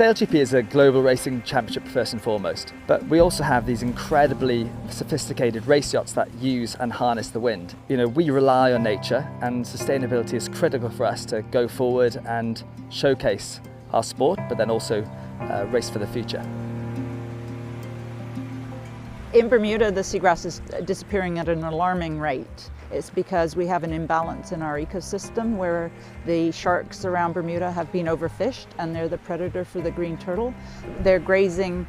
SailGP is a global racing championship first and foremost, but we also have these incredibly sophisticated race yachts that use and harness the wind. You know, we rely on nature, and sustainability is critical for us to go forward and showcase our sport, but then also race for the future. In Bermuda, the seagrass is disappearing at an alarming rate. It's because we have an imbalance in our ecosystem where the sharks around Bermuda have been overfished and they're the predator for the green turtle. Their grazing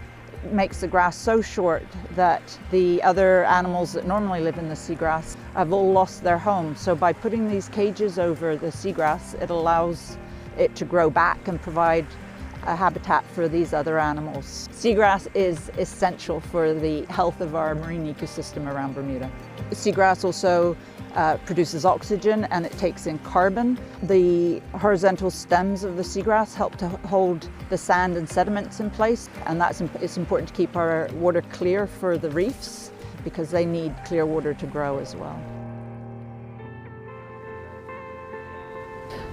makes the grass so short that the other animals that normally live in the seagrass have all lost their home. So by putting these cages over the seagrass, it allows it to grow back and provide a habitat for these other animals. Seagrass is essential for the health of our marine ecosystem around Bermuda. Seagrass also produces oxygen and it takes in carbon. The horizontal stems of the seagrass help to hold the sand and sediments in place, and it's important to keep our water clear for the reefs because they need clear water to grow as well.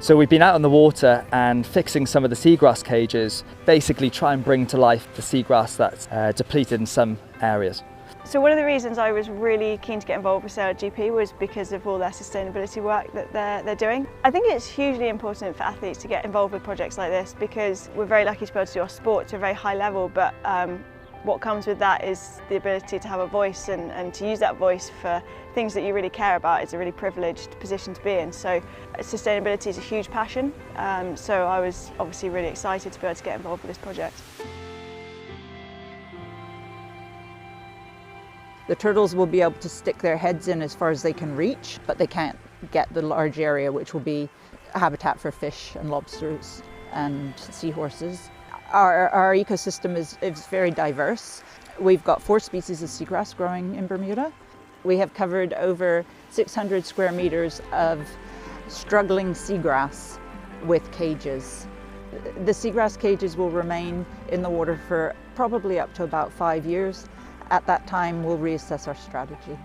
So we've been out on the water and fixing some of the seagrass cages, basically try and bring to life the seagrass that's depleted in some areas. So one of the reasons I was really keen to get involved with SailGP was because of all their sustainability work that they're doing. I think it's hugely important for athletes to get involved with projects like this because we're very lucky to be able to do our sport to a very high level, but what comes with that is the ability to have a voice and to use that voice for things that you really care about. It's a really privileged position to be in. So sustainability is a huge passion. So I was obviously really excited to be able to get involved with this project. The turtles will be able to stick their heads in as far as they can reach, but they can't get the large area which will be a habitat for fish and lobsters and seahorses. Our ecosystem is very diverse. We've got 4 species of seagrass growing in Bermuda. We have covered over 600 square meters of struggling seagrass with cages. The seagrass cages will remain in the water for probably up to about 5 years. At that time, we'll reassess our strategy.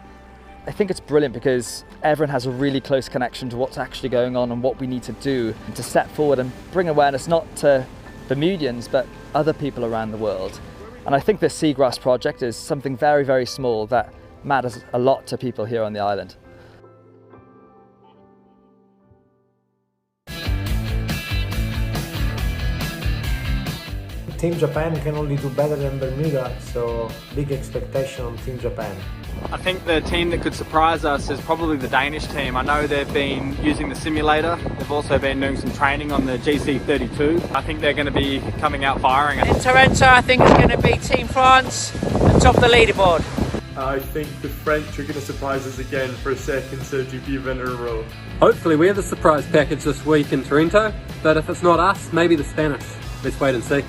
I think it's brilliant because everyone has a really close connection to what's actually going on and what we need to do to step forward and bring awareness not to Bermudians but other people around the world. And I think this seagrass project is something very, very small that matters a lot to people here on the island. Team Japan can only do better than Bermuda, so big expectation on Team Japan. I think the team that could surprise us is probably the Danish team. I know they've been using the simulator. They've also been doing some training on the GC32. I think they're going to be coming out firing. In Taranto, I think it's going to be Team France at top of the leaderboard. I think the French are going to surprise us again for a second SailGP event in a row. Hopefully we have the surprise package this week in Taranto, but if it's not us, maybe the Spanish. Let's wait and see.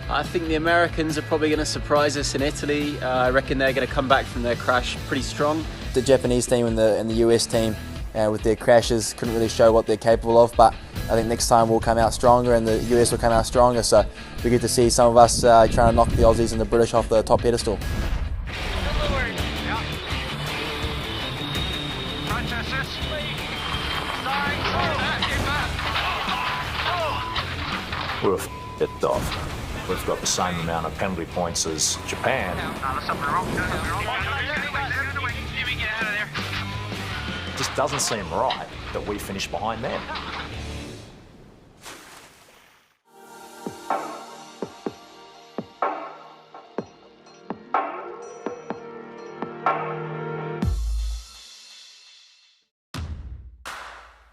I think the Americans are probably going to surprise us in Italy. I reckon they're going to come back from their crash pretty strong. The Japanese team and the US team with their crashes couldn't really show what they're capable of, but I think next time we'll come out stronger and the US will come out stronger, so we get to see some of us trying to knock the Aussies and the British off the top pedestal. We're f***ed off. We've got the same amount of penalty points as Japan. It just doesn't seem right that we finish behind them.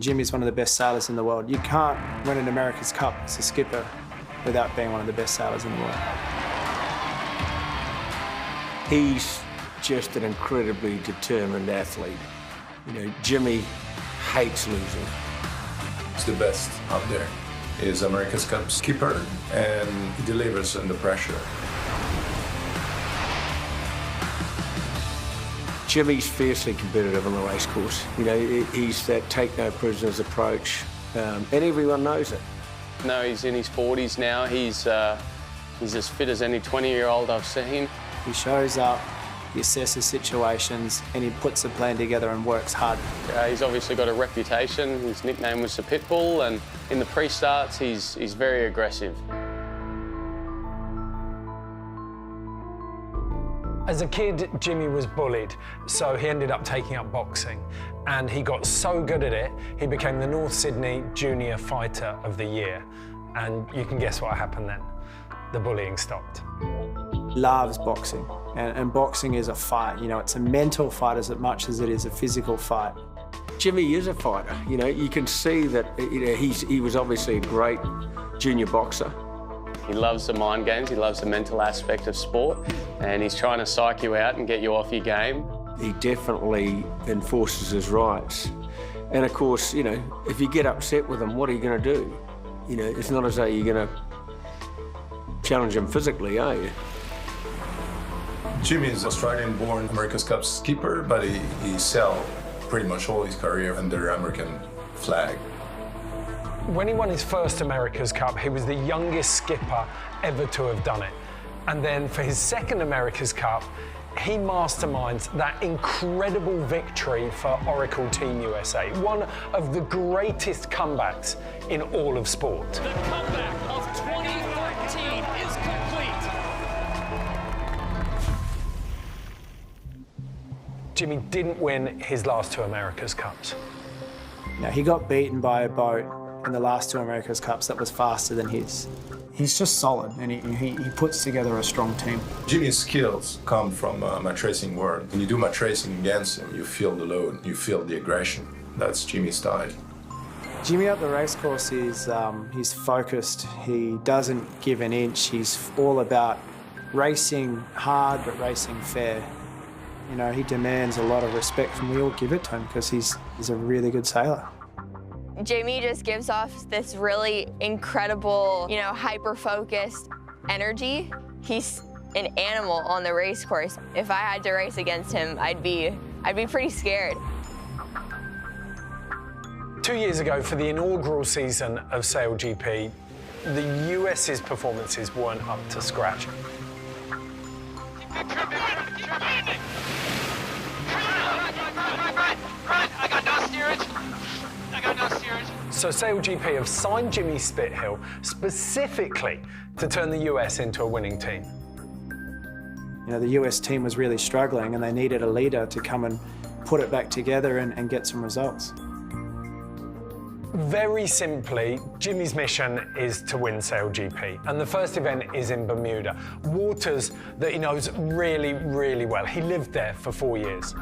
Jimmy's one of the best sailors in the world. You can't win an America's Cup as a skipper without being one of the best sailors in the world. He's just an incredibly determined athlete. You know, Jimmy hates losing. He's the best out there. He's America's Cup skipper and he delivers under pressure. Jimmy's fiercely competitive on the race course. You know, he's that take no prisoners approach, and everyone knows it. No, he's in his 40s now. He's as fit as any 20-year-old I've seen. He shows up, he assesses situations, and he puts a plan together and works hard. He's obviously got a reputation. His nickname was the Pitbull, and in the pre-starts, he's very aggressive. As a kid, Jimmy was bullied, so he ended up taking up boxing. And he got so good at it, he became the North Sydney Junior Fighter of the Year. And you can guess what happened then. The bullying stopped. Loves boxing, and boxing is a fight. You know, it's a mental fight as much as it is a physical fight. Jimmy is a fighter. You know, you can see that he was obviously a great junior boxer. He loves the mind games, he loves the mental aspect of sport, and he's trying to psych you out and get you off your game. He definitely enforces his rights. And of course, you know, if you get upset with him, what are you going to do? You know, it's not as though you're going to challenge him physically, are you? Jimmy is Australian-born America's Cup skipper, but he sailed pretty much all his career under American flag. When he won his first America's Cup, he was the youngest skipper ever to have done it. And then for his second America's Cup, he masterminds that incredible victory for Oracle Team USA, one of the greatest comebacks in all of sport. The comeback of 2013 is complete. Jimmy didn't win his last two America's Cups. Now, he got beaten by a boat in the last two America's Cups that was faster than his. He's just solid, and he puts together a strong team. Jimmy's skills come from match racing world. When you do match racing against him, you feel the load, you feel the aggression. That's Jimmy's style. Jimmy at the racecourse is he's focused. He doesn't give an inch. He's all about racing hard but racing fair. You know, he demands a lot of respect, and we all give it to him because he's a really good sailor. Jimmy just gives off this really incredible, you know, hyper-focused energy. He's an animal on the race course. If I had to race against him, I'd be pretty scared. 2 years ago, for the inaugural season of SailGP, the US's performances weren't up to scratch. So SailGP have signed Jimmy Spithill specifically to turn the US into a winning team. You know, the US team was really struggling and they needed a leader to come and put it back together and get some results. Very simply, Jimmy's mission is to win SailGP, and the first event is in Bermuda, waters that he knows really, really well. He lived there for 4 years.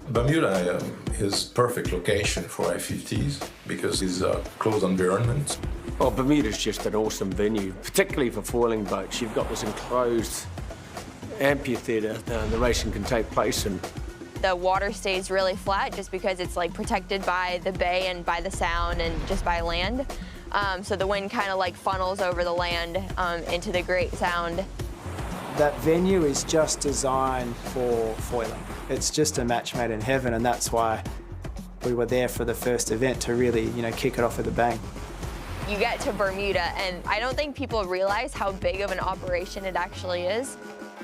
Bermuda is perfect location for I-50s because it's a closed environment. Well, Bermuda's just an awesome venue, particularly for foiling boats. You've got this enclosed amphitheatre the racing can take place in. The water stays really flat just because it's like protected by the bay and by the sound and just by land. So the wind kind of like funnels over the land into the Great Sound. That venue is just designed for foiling. It's just a match made in heaven, and that's why we were there for the first event to really, you know, kick it off with a bang. You get to Bermuda, and I don't think people realize how big of an operation it actually is.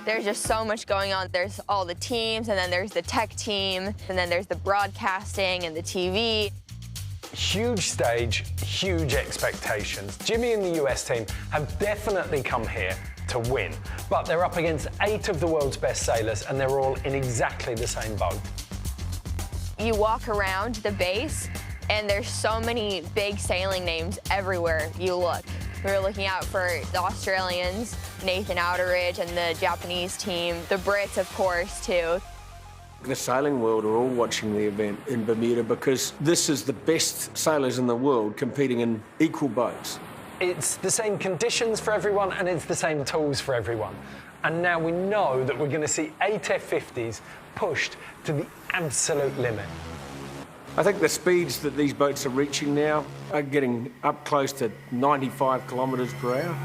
There's just so much going on. There's all the teams, and then there's the tech team, and then there's the broadcasting and the TV. Huge stage, huge expectations. Jimmy and the US team have definitely come here to win, but they're up against 8 of the world's best sailors, and they're all in exactly the same boat. You walk around the base, and there's so many big sailing names everywhere you look. We were looking out for the Australians, Nathan Outeridge, and the Japanese team, the Brits, of course, too. The sailing world are all watching the event in Bermuda because this is the best sailors in the world competing in equal boats. It's the same conditions for everyone, and it's the same tools for everyone. And now we know that we're going to see 8 F-50s pushed to the absolute limit. I think the speeds that these boats are reaching now are getting up close to 95 kilometres per hour.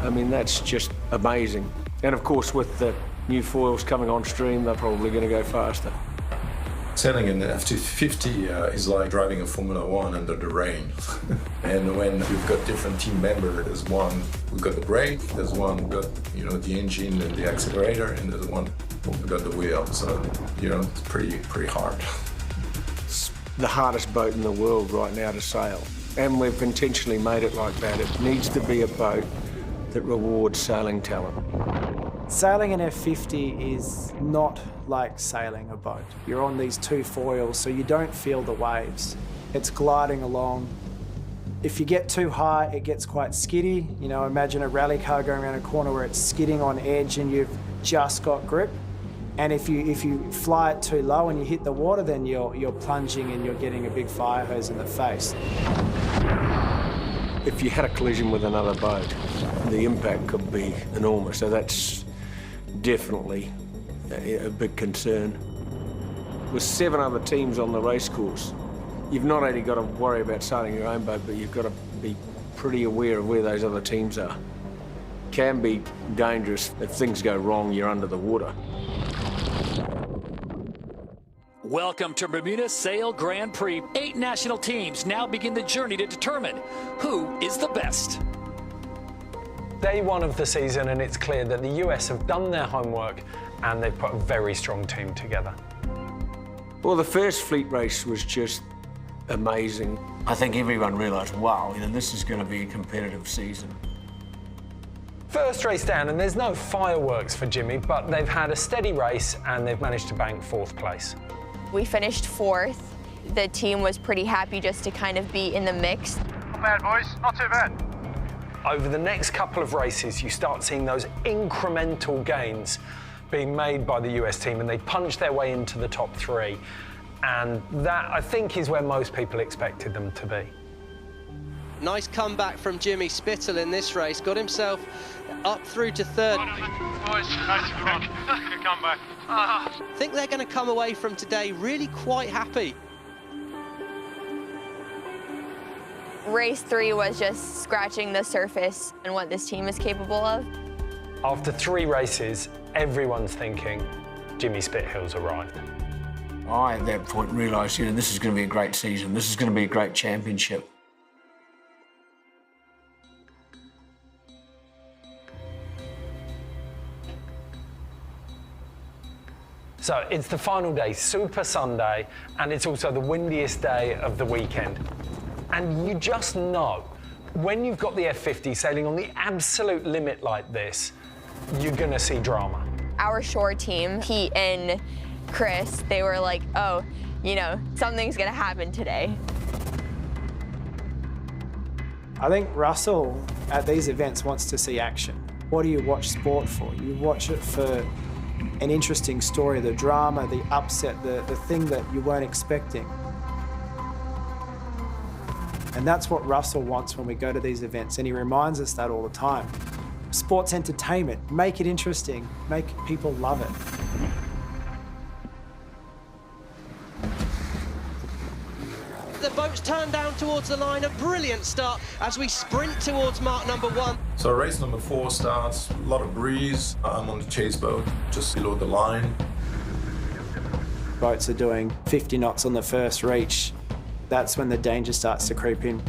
I mean, that's just amazing. And of course, with the new foils coming on stream, they're probably going to go faster. Sailing an F-50 is like driving a Formula One under the rain. And when you've got different team members, there's one who got the brake, there's one who got, you know, the engine and the accelerator, and there's one who got the wheel. So, you know, it's pretty hard. It's the hardest boat in the world right now to sail. And we've intentionally made it like that. It needs to be a boat that rewards sailing talent. Sailing an F50 is not like sailing a boat. You're on these two foils, so you don't feel the waves. It's gliding along. If you get too high, it gets quite skiddy. You know, imagine a rally car going around a corner where it's skidding on edge and you've just got grip. And if you fly it too low and you hit the water, then you're plunging and you're getting a big fire hose in the face. If you had a collision with another boat, the impact could be enormous. So that's definitely a big concern. With 7 other teams on the racecourse, you've not only got to worry about sailing your own boat, but you've got to be pretty aware of where those other teams are. Can be dangerous. If things go wrong, you're under the water. Welcome to Bermuda Sail Grand Prix. 8 national teams now begin the journey to determine who is the best. Day 1 of the season, and it's clear that the US have done their homework and they've put a very strong team together. Well, the first fleet race was just amazing. I think everyone realised, wow, this is going to be a competitive season. First race down, and there's no fireworks for Jimmy, but they've had a steady race and they've managed to bank 4th place. We finished 4th. The team was pretty happy just to kind of be in the mix. Not bad, boys. Not too bad. Over the next couple of races, you start seeing those incremental gains being made by the US team, and they punch their way into the top 3. And that, I think, is where most people expected them to be. Nice comeback from Jimmy Spittle in this race. Got himself up through to 3rd. Boys, nice good comeback. I think they're going to come away from today really quite happy. Race 3 was just scratching the surface and what this team is capable of. After 3 races, everyone's thinking Jimmy Spithill's arrived. I, at that point, realised, this is going to be a great season. This is going to be a great championship. So it's the final day, Super Sunday, and it's also the windiest day of the weekend. And you just know, when you've got the F50 sailing on the absolute limit like this, you're gonna see drama. Our shore team, Pete and Chris, they were like, oh, something's gonna happen today. I think Russell, at these events, wants to see action. What do you watch sport for? You watch it for an interesting story, the drama, the upset, the thing that you weren't expecting. And that's what Russell wants when we go to these events, and he reminds us that all the time. Sports entertainment, make it interesting, make people love it. The boat's turned down towards the line, a brilliant start as we sprint towards mark number 1. So race number 4 starts, a lot of breeze. I'm on the chase boat, just below the line. Boats are doing 50 knots on the first reach. That's when the danger starts to creep in.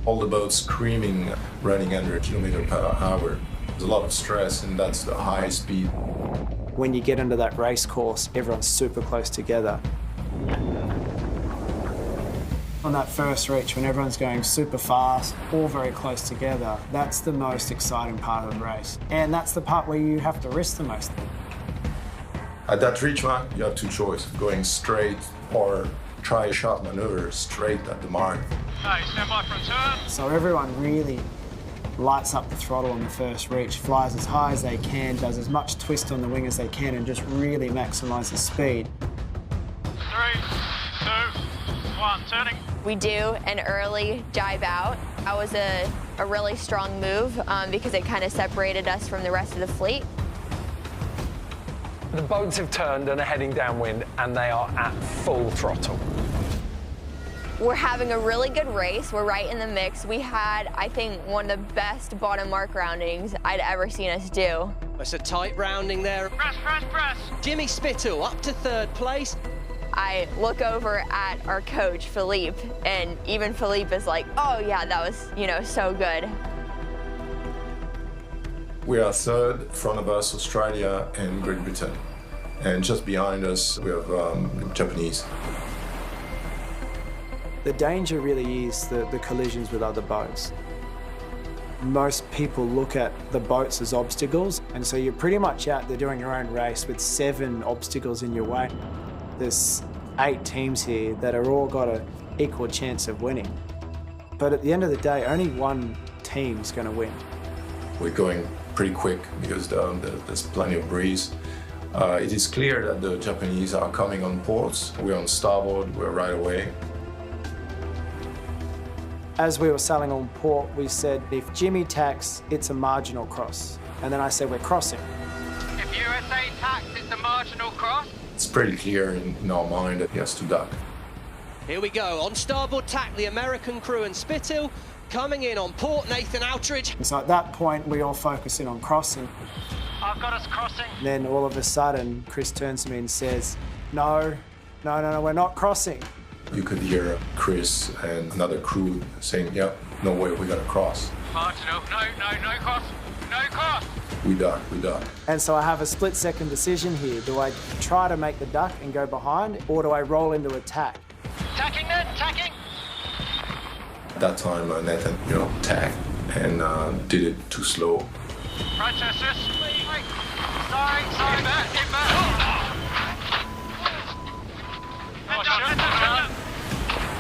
All the boats screaming, running under a kilometer per hour. There's a lot of stress, and that's the high speed. When you get into that race course, everyone's super close together. On that first reach, when everyone's going super fast, all very close together, that's the most exciting part of the race. And that's the part where you have to risk the most. At that reach mark, you have 2 choices, going straight or try a shot maneuver straight at the mark. Hey, stand by for a turn. So everyone really lights up the throttle on the first reach, flies as high as they can, does as much twist on the wing as they can, and just really maximises speed. 3, 2, 1, turning. We do an early jibe out. That was a really strong move because it kind of separated us from the rest of the fleet. The boats have turned and are heading downwind, and they are at full throttle. We're having a really good race. We're right in the mix. We had, I think, one of the best bottom mark roundings I'd ever seen us do. It's a tight rounding there. Press, press, press. Jimmy Spittle up to 3rd place. I look over at our coach, Philippe, and even Philippe is like, oh yeah, that was, so good. We are 3rd, in front of us, Australia and Great Britain. And just behind us, we have Japanese. The danger really is the collisions with other boats. Most people look at the boats as obstacles, and so you're pretty much out there doing your own race with 7 obstacles in your way. There's 8 teams here that are all got an equal chance of winning. But at the end of the day, only one team's going to win. We're going pretty quick because there's plenty of breeze. It is clear that the Japanese are coming on ports. We're on starboard, we're right away. As we were sailing on port, we said, if Jimmy tacks, it's a marginal cross. And then I said, we're crossing. If USA tacks, it's a marginal cross. It's pretty clear in our mind that he has to duck. Here we go, on starboard tack, the American crew and Spithill coming in on port, Nathan Outridge. And so at that point, we all focus in on crossing. I've got us crossing. And then all of a sudden, Chris turns to me and says, no, we're not crossing. You could hear Chris and another crew saying, yeah, no way, we gotta cross. Marginal, no cross, no cross. We duck. And so I have a split-second decision here. Do I try to make the duck and go behind, or do I roll into attack? Tacking then, tacking. At that time, Nathan, tacked and did it too slow. Right, sis. Wait. Sorry. Get back.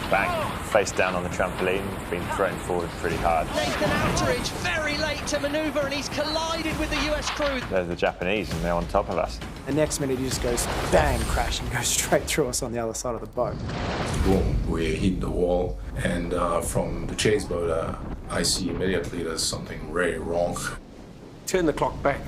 Bang, face down on the trampoline, been thrown forward pretty hard. Nathan Outridge very late to manoeuvre, and he's collided with the US crew. There's the Japanese and they're on top of us. The next minute he just goes bang, crash, and goes straight through us on the other side of the boat. Boom, we hit the wall, and from the chase boat, I see immediately there's something very wrong. Turn the clock back.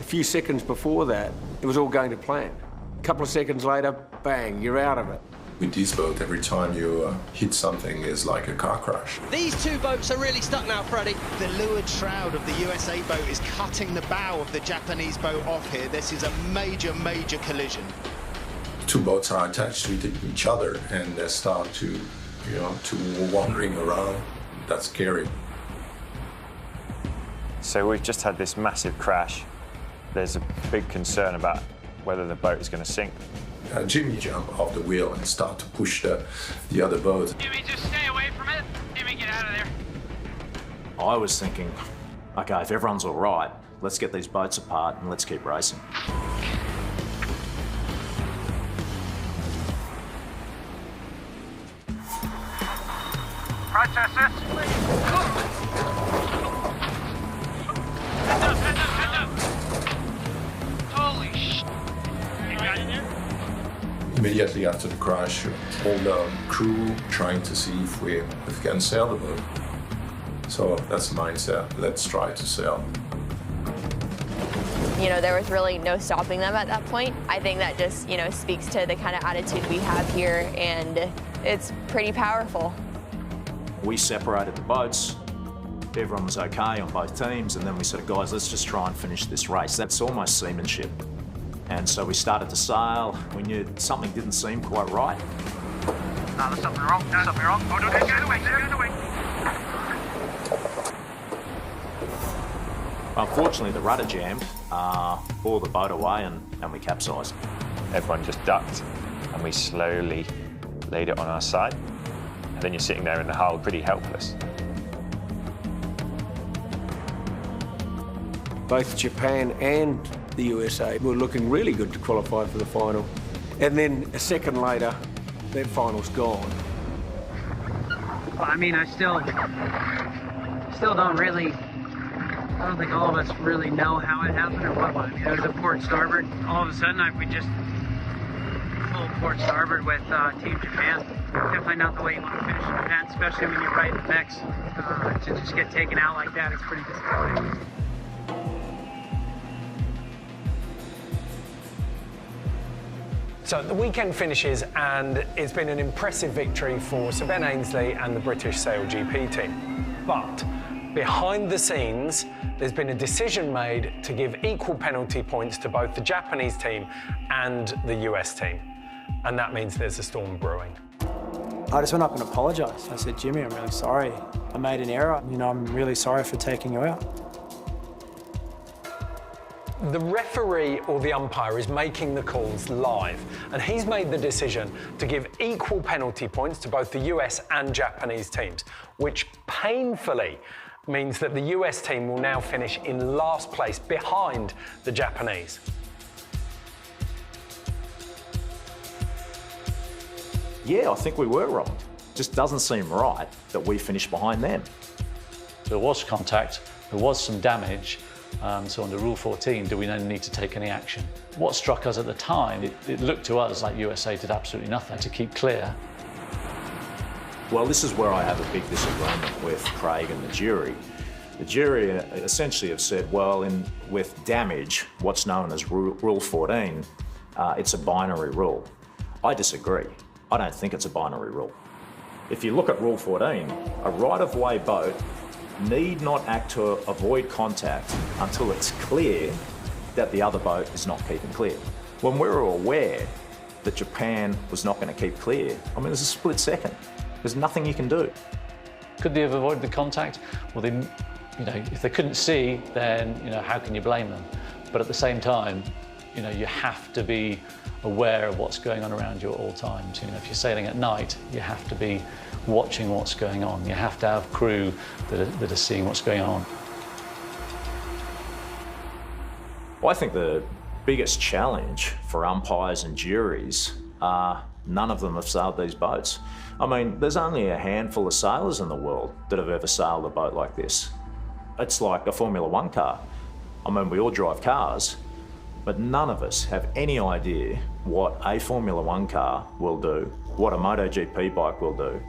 A few seconds before that, it was all going to plan. A couple of seconds later, bang, you're out of it. With this boat, every time you hit something is like a car crash. These 2 boats are really stuck now, Freddie. The leeward shroud of the USA boat is cutting the bow of the Japanese boat off here. This is a major collision. 2 boats are attached to each other, and they start to wandering around. That's scary. So we've just had this massive crash. There's a big concern about whether the boat is going to sink. Jimmy jumped off the wheel and started to push the other boat. Jimmy, just stay away from it. Jimmy, get out of there. I was thinking, okay, if everyone's all right, let's get these boats apart and let's keep racing. Right, sis. Head up. Holy sh**. You got in there? Immediately after the crash, all the crew trying to see if we can sail the boat. So that's the mindset, let's try to sail. There was really no stopping them at that point. I think that just, speaks to the kind of attitude we have here, and it's pretty powerful. We separated the boats. Everyone was okay on both teams, and then we said, guys, let's just try and finish this race. That's almost seamanship. And so we started to sail. We knew something didn't seem quite right. There's something wrong. Oh, no, get out of the way. Unfortunately, the rudder jammed, bore the boat away, and we capsized. Everyone just ducked, and we slowly laid it on our side. And then you're sitting there in the hull pretty helpless. Both Japan and the USA were looking really good to qualify for the final. And then a second later, that final's gone. Well, I mean, I still don't really, I don't think all of us really know how it happened or what. I mean, it was a port starboard. All of a sudden, we just full port starboard with Team Japan. Definitely not the way you want to finish an event, especially when you're right in the mix. To just get taken out like that, it's pretty disappointing. So the weekend finishes, and it's been an impressive victory for Sir Ben Ainsley and the British SailGP team. But behind the scenes, there's been a decision made to give equal penalty points to both the Japanese team and the US team. And that means there's a storm brewing. I just went up and apologised. I said, Jimmy, I'm really sorry. I made an error. I'm really sorry for taking you out. The referee or the umpire is making the calls live, and he's made the decision to give equal penalty points to both the US and Japanese teams, which painfully means that the US team will now finish in last place behind the Japanese. Yeah, I think we were wrong. Just doesn't seem right that we finished behind them. There was contact, there was some damage. So under Rule 14, do we then need to take any action? What struck us at the time, it looked to us like USA did absolutely nothing to keep clear. Well, this is where I have a big disagreement with Craig and the jury. The jury essentially have said, well, with damage, what's known as Rule 14, it's a binary rule. I disagree. I don't think it's a binary rule. If you look at Rule 14, a right-of-way boat need not act to avoid contact until it's clear that the other boat is not keeping clear. When we were aware that Japan was not going to keep clear, I mean, there's a split second. There's nothing you can do. Could they have avoided the contact? Well, if they couldn't see, then how can you blame them? But at the same time, you have to be aware of what's going on around you at all times. If you're sailing at night, you have to be watching what's going on. You have to have crew that are seeing what's going on. Well, I think the biggest challenge for umpires and juries are none of them have sailed these boats. I mean, there's only a handful of sailors in the world that have ever sailed a boat like this. It's like a Formula One car. I mean, we all drive cars, but none of us have any idea what a Formula One car will do, what a MotoGP bike will do.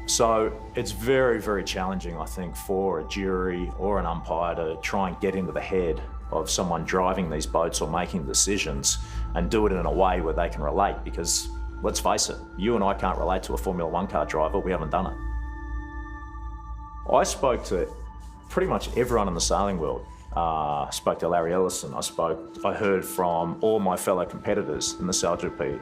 So it's very, very challenging, I think, for a jury or an umpire to try and get into the head of someone driving these boats or making decisions and do it in a way where they can relate, because let's face it, you and I can't relate to a Formula One car driver. We haven't done it. I spoke to pretty much everyone in the sailing world. I spoke to Larry Ellison. I heard from all my fellow competitors in the SailGP,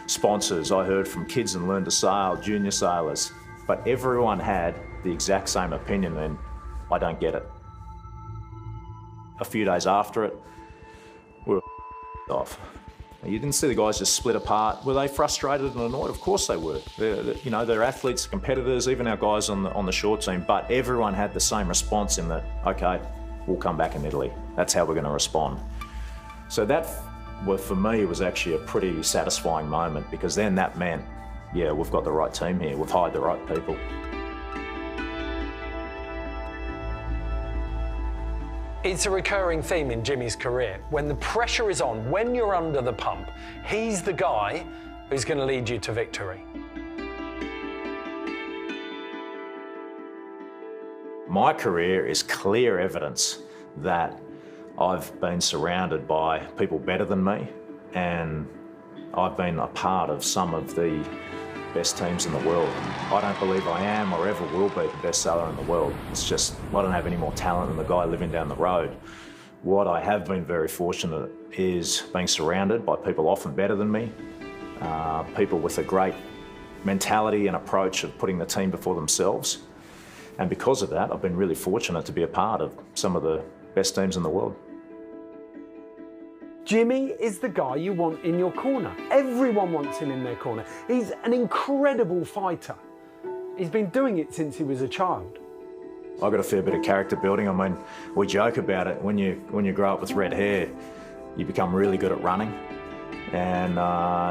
sponsors. I heard from kids in Learn to Sail, junior sailors, but everyone had the exact same opinion, and I don't get it. A few days after it, we were off. You didn't see the guys just split apart. Were they frustrated and annoyed? Of course they were. They're athletes, competitors, even our guys on the short team, but everyone had the same response in that, okay, we'll come back in Italy. That's how we're going to respond. So that, well, for me, was actually a pretty satisfying moment, because then that meant, yeah, we've got the right team here. We've hired the right people. It's a recurring theme in Jimmy's career. When the pressure is on, when you're under the pump, he's the guy who's going to lead you to victory. My career is clear evidence that I've been surrounded by people better than me, and I've been a part of some of the best teams in the world. I don't believe I am or ever will be the best sailor in the world. It's just, I don't have any more talent than the guy living down the road. What I have been very fortunate is being surrounded by people often better than me, people with a great mentality and approach of putting the team before themselves. And because of that, I've been really fortunate to be a part of some of the best teams in the world. Jimmy is the guy you want in your corner. Everyone wants him in their corner. He's an incredible fighter. He's been doing it since he was a child. I've got a fair bit of character building. I mean, we joke about it. When you grow up with red hair, you become really good at running. And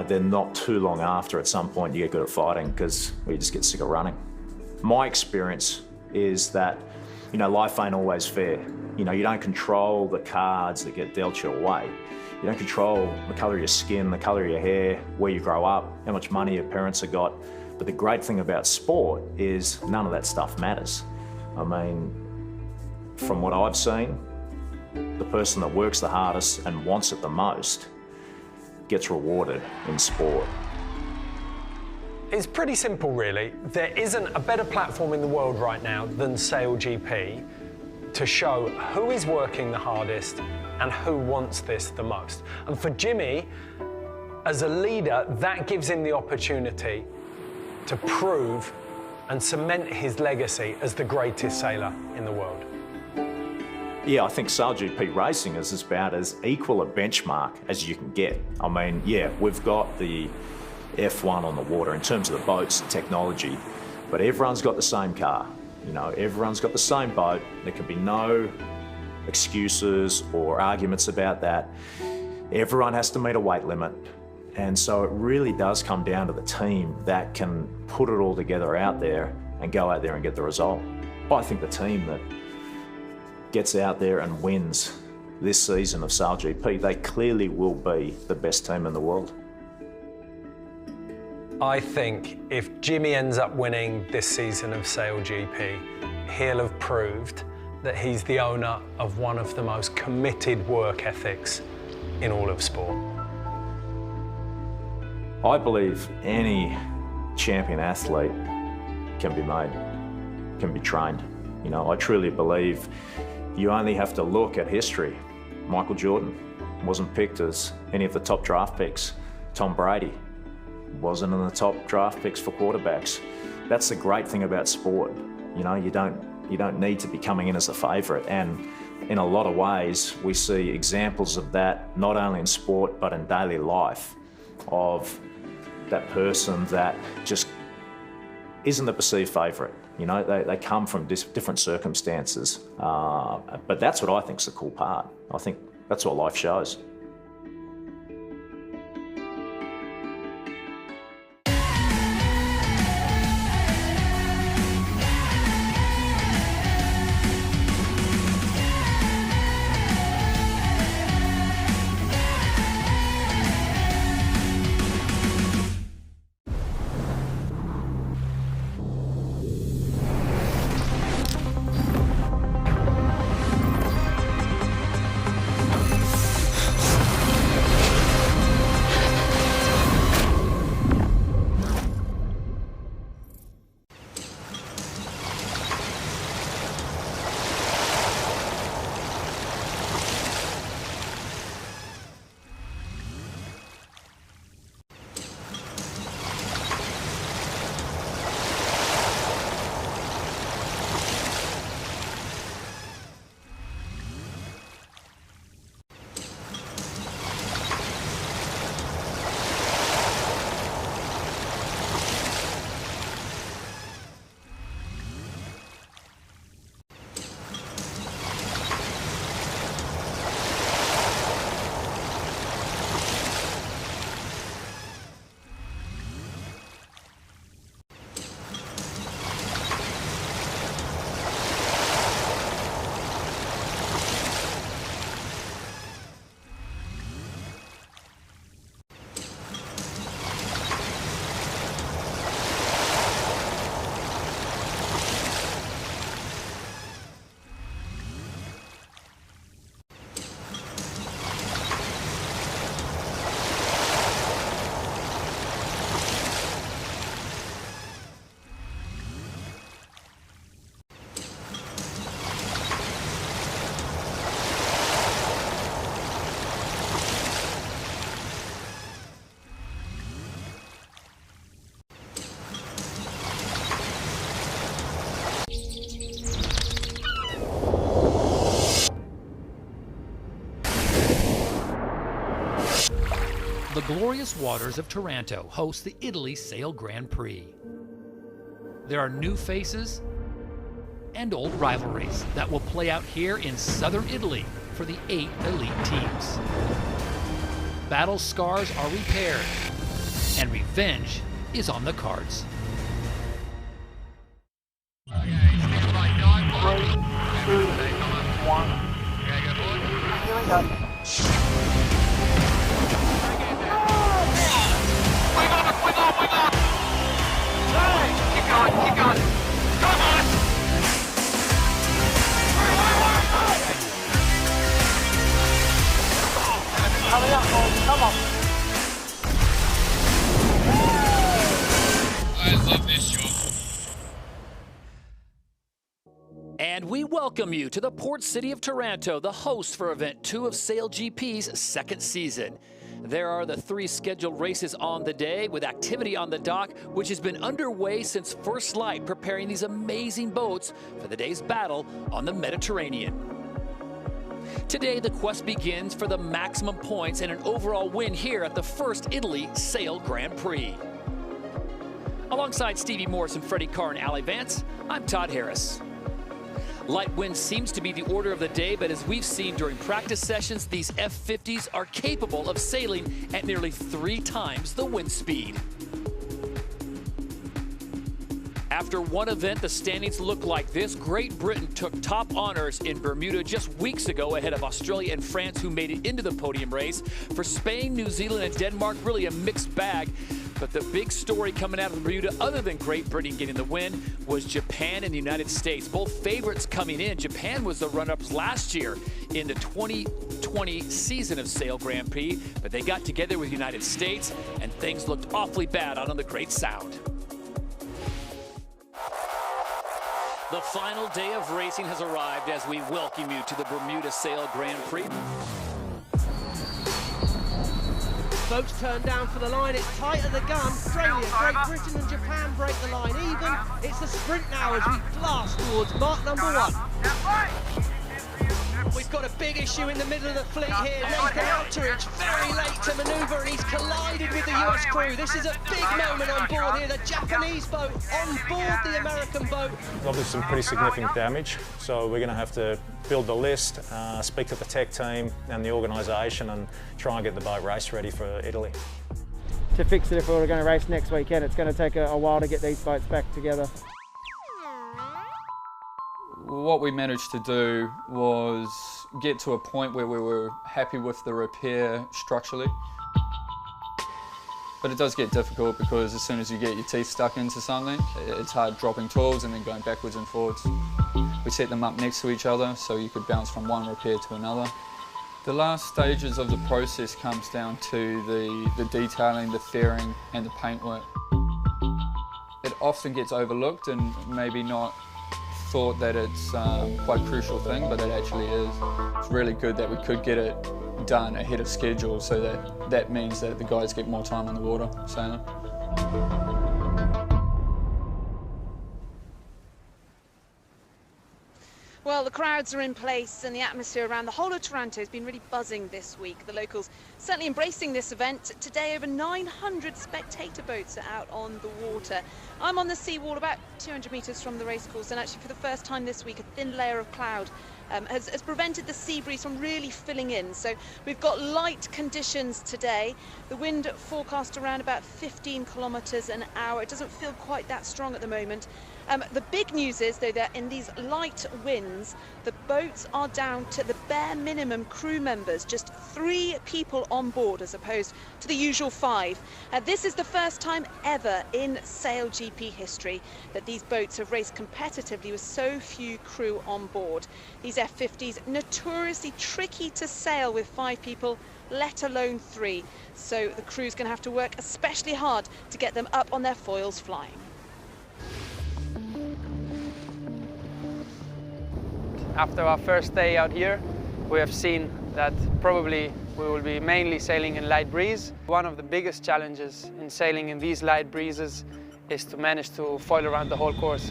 then not too long after, at some point, you get good at fighting because you just get sick of running. My experience is that, life ain't always fair. You don't control the cards that get dealt your way. You don't control the colour of your skin, the colour of your hair, where you grow up, how much money your parents have got. But the great thing about sport is none of that stuff matters. I mean, from what I've seen, the person that works the hardest and wants it the most gets rewarded in sport. It's pretty simple, really. There isn't a better platform in the world right now than SailGP to show who is working the hardest and who wants this the most. And for Jimmy, as a leader, that gives him the opportunity to prove and cement his legacy as the greatest sailor in the world. Yeah, I think SailGP racing is about as equal a benchmark as you can get. I mean, yeah, we've got the F1 on the water in terms of the boats and technology, but everyone's got the same car. You know, everyone's got the same boat. There can be no excuses or arguments about that. Everyone has to meet a weight limit. And so it really does come down to the team that can put it all together out there and go out there and get the result. I think the team that gets out there and wins this season of SailGP, they clearly will be the best team in the world. I think if Jimmy ends up winning this season of SailGP, he'll have proved that he's the owner of one of the most committed work ethics in all of sport. I believe any champion athlete can be made, can be trained. You know, I truly believe you only have to look at history. Michael Jordan wasn't picked as any of the top draft picks. Tom Brady wasn't in the top draft picks for quarterbacks. That's the great thing about sport. You know, you don't need to be coming in as a favourite. And in a lot of ways, we see examples of that, not only in sport, but in daily life, of that person that just isn't the perceived favourite. You know, they come from different circumstances. But that's what I think is the cool part. I think that's what life shows. The glorious waters of Taranto host the Italy Sail Grand Prix. There are new faces and old rivalries that will play out here in southern Italy for the 8 elite teams. Battle scars are repaired, and revenge is on the cards. 3, 2, 1. Here we go. Keep going. Come on! Hurry up, boys. Come on. I love this show. And we welcome you to the port city of Taranto, the host for Event 2 of SailGP's second season. There are the 3 scheduled races on the day, with activity on the dock, which has been underway since first light, preparing these amazing boats for the day's battle on the Mediterranean. Today, the quest begins for the maximum points and an overall win here at the first Italy Sail Grand Prix. Alongside Stevie Morris and Freddie Carr and Ali Vance, I'm Todd Harris. Light wind seems to be the order of the day, but as we've seen during practice sessions, these F-50s are capable of sailing at nearly 3 times the wind speed. After one event, the standings look like this. Great Britain took top honors in Bermuda just weeks ago ahead of Australia and France, who made it into the podium race. For Spain, New Zealand, and Denmark, really a mixed bag. But the big story coming out of Bermuda, other than Great Britain getting the win, was Japan and the United States. Both favorites coming in. Japan was the runner-ups last year in the 2020 season of Sail Grand Prix, but they got together with the United States, and things looked awfully bad out on the Great Sound. The final day of racing has arrived as we welcome you to the Bermuda Sail Grand Prix. Boats turn down for the line, it's tight at the gun. Australia, Great Britain and Japan break the line even. It's a sprint now as we blast towards mark number 1. We've got a big issue in the middle of the fleet here. Nathan Outteridge very late to manoeuvre and he's collided with the US crew. This is a big moment on board here. The Japanese boat on board the American boat. Obviously some pretty significant damage, so we're going to have to build the list, speak to the tech team and the organisation and try and get the boat race ready for Italy. To fix it if we were going to race next weekend, it's going to take a while to get these boats back together. What we managed to do was get to a point where we were happy with the repair structurally. But it does get difficult because as soon as you get your teeth stuck into something, it's hard dropping tools and then going backwards and forwards. We set them up next to each other so you could bounce from one repair to another. The last stages of the process comes down to the detailing, the fairing and the paintwork. It often gets overlooked and maybe not thought that it's quite a crucial thing, but it actually is. It's really good that we could get it done ahead of schedule, so that means that the guys get more time on the water sailing. Well, the crowds are in place and the atmosphere around the whole of Taranto has been really buzzing this week. The locals certainly embracing this event. Today, over 900 spectator boats are out on the water. I'm on the seawall about 200 metres from the racecourse, and actually for the first time this week, a thin layer of cloud has prevented the sea breeze from really filling in. So we've got light conditions today. The wind forecast around about 15 kilometres an hour. It doesn't feel quite that strong at the moment. The big news is, though, that in these light winds, the boats are down to the bare minimum crew members, just 3 people on board as opposed to the usual 5. This is the first time ever in SailGP history that these boats have raced competitively with so few crew on board. These F-50s notoriously tricky to sail with 5 people, let alone 3. So the crew's going to have to work especially hard to get them up on their foils flying. After our first day out here, we have seen that probably we will be mainly sailing in light breeze. One of the biggest challenges in sailing in these light breezes is to manage to foil around the whole course.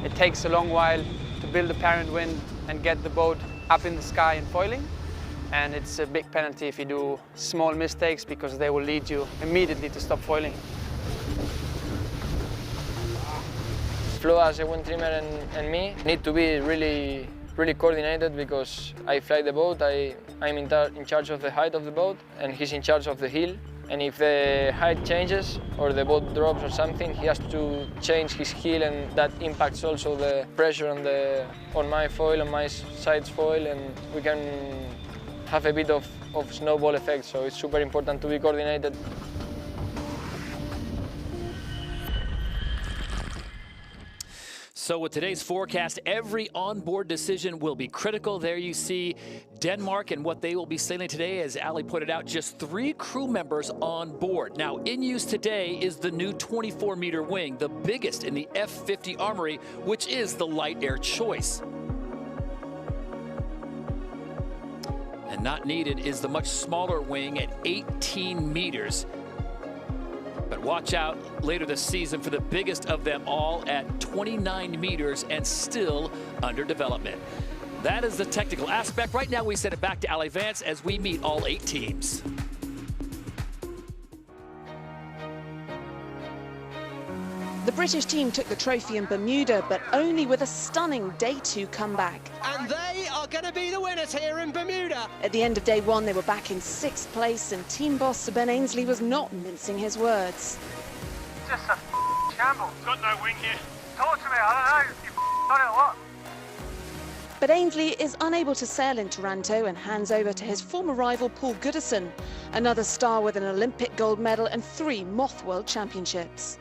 It takes a long while to build a parent wind and get the boat up in the sky and foiling. And it's a big penalty if you do small mistakes, because they will lead you immediately to stop foiling. Flo, as a wind trimmer, and me need to be really coordinated, because I fly the boat, I'm in charge of the height of the boat and he's in charge of the heel. And if the height changes or the boat drops or something, he has to change his heel, and that impacts also the pressure on my foil, on my side's foil, and we can have a bit of snowball effect, so it's super important to be coordinated. So with today's forecast, every onboard decision will be critical. There you see Denmark and what they will be sailing today. As Ali pointed out, just 3 crew members on board. Now, in use today is the new 24-meter wing, the biggest in the F-50 armory, which is the light air choice. And not needed is the much smaller wing at 18 meters. But watch out later this season for the biggest of them all at 29 meters and still under development. That is the technical aspect. Right now we send it back to Ali Vance as we meet all 8 teams. The British team took the trophy in Bermuda, but only with a stunning Day 2 comeback. And they are going to be the winners here in Bermuda. At the end of Day 1, they were back in 6th place, and team boss Sir Ben Ainslie was not mincing his words. Just a shambles. Got no wing here. Talk to me, I don't know. You got it or what? But Ainslie is unable to sail in Taranto and hands over to his former rival Paul Goodison, another star with an Olympic gold medal and 3 Moth World Championships.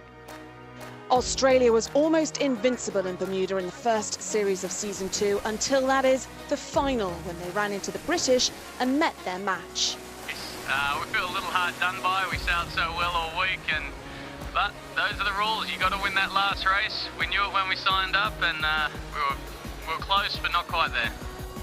Australia was almost invincible in Bermuda in the first series of Season 2, until that is, the final, when they ran into the British and met their match. We feel a little hard done by. We sailed so well all week, but those are the rules. You got to win that last race. We knew it when we signed up, and we were close, but not quite there.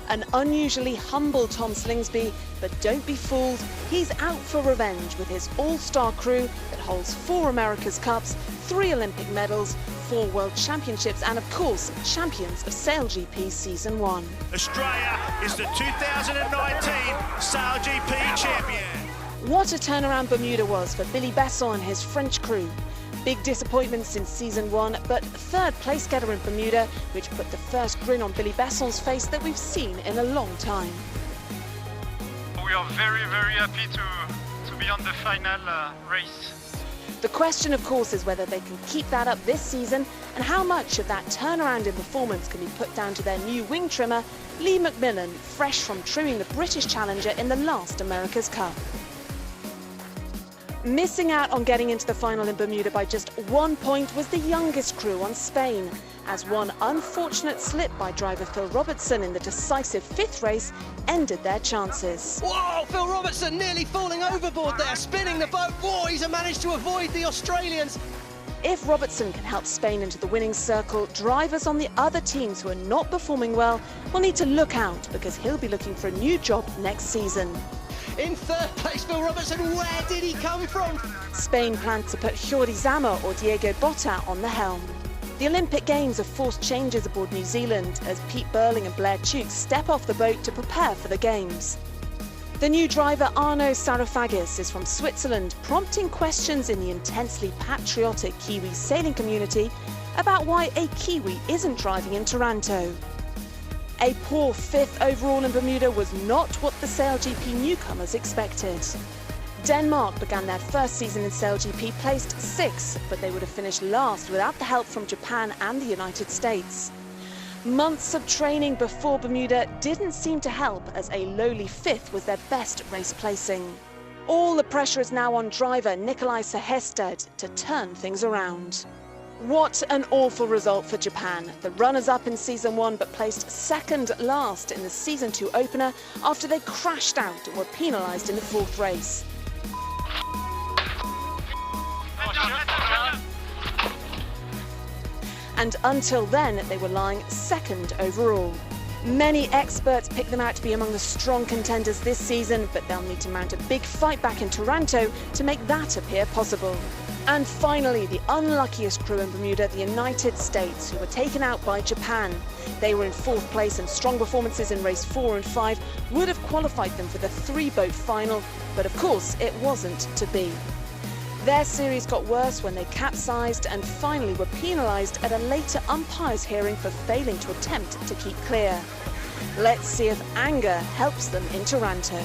An unusually humble Tom Slingsby, but don't be fooled, he's out for revenge with his all-star crew that holds 4 America's Cups, 3 Olympic medals, 4 World Championships, and of course, champions of SailGP Season 1. Australia is the 2019 SailGP champion. What a turnaround Bermuda was for Billy Besson and his French crew. Big disappointment since Season 1, but 3rd place getter in Bermuda, which put the first grin on Billy Besson's face that we've seen in a long time. We are very, very happy to be on the final race. The question, of course, is whether they can keep that up this season, and how much of that turnaround in performance can be put down to their new wing trimmer, Lee McMillan, fresh from trimming the British challenger in the last America's Cup. Missing out on getting into the final in Bermuda by just 1 point was the youngest crew on Spain, as one unfortunate slip by driver Phil Robertson in the decisive 5th race ended their chances. Whoa, Phil Robertson nearly falling overboard there, spinning the boat. Whoa, he's managed to avoid the Australians. If Robertson can help Spain into the winning circle, drivers on the other teams who are not performing well will need to look out, because he'll be looking for a new job next season. In 3rd place, Phil Robertson, where did he come from? Spain plans to put Jordi Zama or Diego Botta on the helm. The Olympic Games have forced changes aboard New Zealand as Pete Burling and Blair Tuke step off the boat to prepare for the Games. The new driver Arnaud Sarofagis is from Switzerland, prompting questions in the intensely patriotic Kiwi sailing community about why a Kiwi isn't driving in Taranto. A poor 5th overall in Bermuda was not what the SailGP newcomers expected. Denmark began their first season in SailGP placed 6th, but they would have finished last without the help from Japan and the United States. Months of training before Bermuda didn't seem to help, as a lowly 5th was their best race placing. All the pressure is now on driver Nikolai Sehested to turn things around. What an awful result for Japan. The runners-up in Season 1 but placed 2nd last in the Season 2 opener after they crashed out and were penalised in the 4th race. And until then, they were lying 2nd overall. Many experts pick them out to be among the strong contenders this season, but they'll need to mount a big fight back in Taranto to make that appear possible. And finally, the unluckiest crew in Bermuda, the United States, who were taken out by Japan. They were in 4th place, and strong performances in race 4 and 5 would have qualified them for the 3-boat final, but of course it wasn't to be. Their series got worse when they capsized and finally were penalised at a later umpire's hearing for failing to attempt to keep clear. Let's see if anger helps them in Taranto.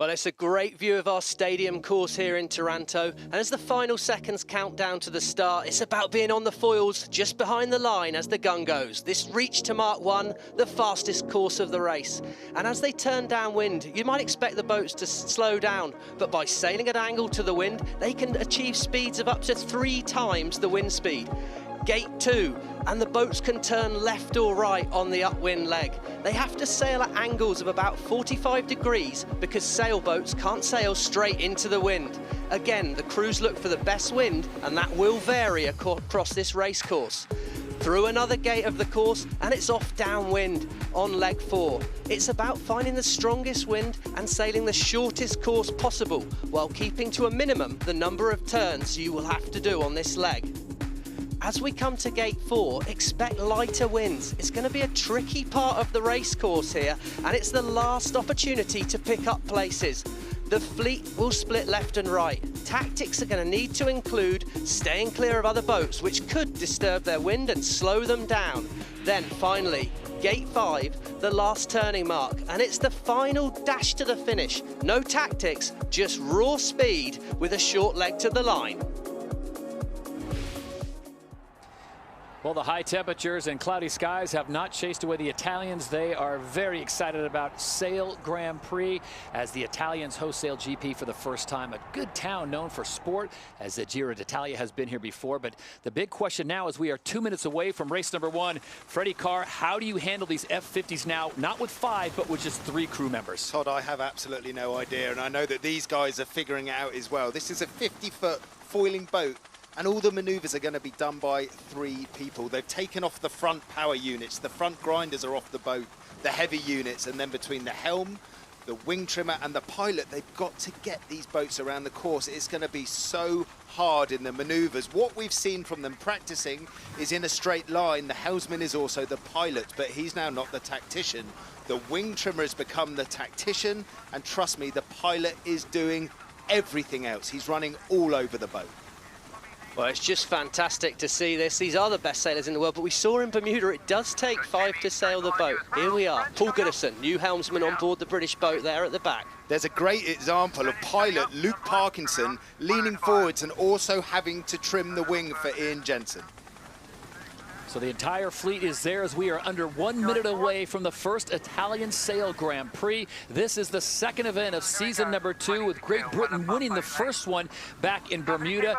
Well, it's a great view of our stadium course here in Taranto, and as the final seconds count down to the start, it's about being on the foils just behind the line as the gun goes. This reach to Mark 1, the fastest course of the race. And as they turn downwind, you might expect the boats to slow down, but by sailing at angle to the wind, they can achieve speeds of up to 3 times the wind speed. Gate 2, and the boats can turn left or right on the upwind leg. They have to sail at angles of about 45 degrees because sailboats can't sail straight into the wind. Again, the crews look for the best wind, and that will vary across this race course. Through another gate of the course, and it's off downwind on leg 4. It's about finding the strongest wind and sailing the shortest course possible, while keeping to a minimum the number of turns you will have to do on this leg. as we come to gate 4, expect lighter winds. It's going to be a tricky part of the race course here, and it's the last opportunity to pick up places. The fleet will split left and right. Tactics are going to need to include staying clear of other boats, which could disturb their wind and slow them down. Then finally, gate 5, the last turning mark, and it's the final dash to the finish. No tactics, just raw speed with a short leg to the line. Well, the high temperatures and cloudy skies have not chased away the Italians. They are very excited about Sail Grand Prix as the Italians host SailGP for the first time. A good town known for sport, as the Giro d'Italia has been here before. But the big question now is we are 2 minutes away from race number 1. Freddie Carr, how do you handle these F50s now, not with 5, but with just 3 crew members? Todd, I have absolutely no idea, and I know that these guys are figuring it out as well. This is a 50-foot foiling boat, and all the maneuvers are going to be done by 3 people. They've taken off the front power units. The front grinders are off the boat, the heavy units, and then between the helm, the wing trimmer and the pilot, they've got to get these boats around the course. It's going to be so hard in the maneuvers. What we've seen from them practicing is in a straight line. The helmsman is also the pilot, but he's now not the tactician. The wing trimmer has become the tactician, and trust me, the pilot is doing everything else. He's running all over the boat. Well, it's just fantastic to see this. These are the best sailors in the world, but we saw in Bermuda it does take 5 to sail the boat. Here we are, Paul Goodison, new helmsman on board the British boat there at the back. There's a great example of pilot Luke Parkinson leaning forwards and also having to trim the wing for Ian Jensen. So the entire fleet is there as we are under 1 minute away from the first Italian Sail Grand Prix. This is the second event of season number 2, with Great Britain winning the first one back in Bermuda.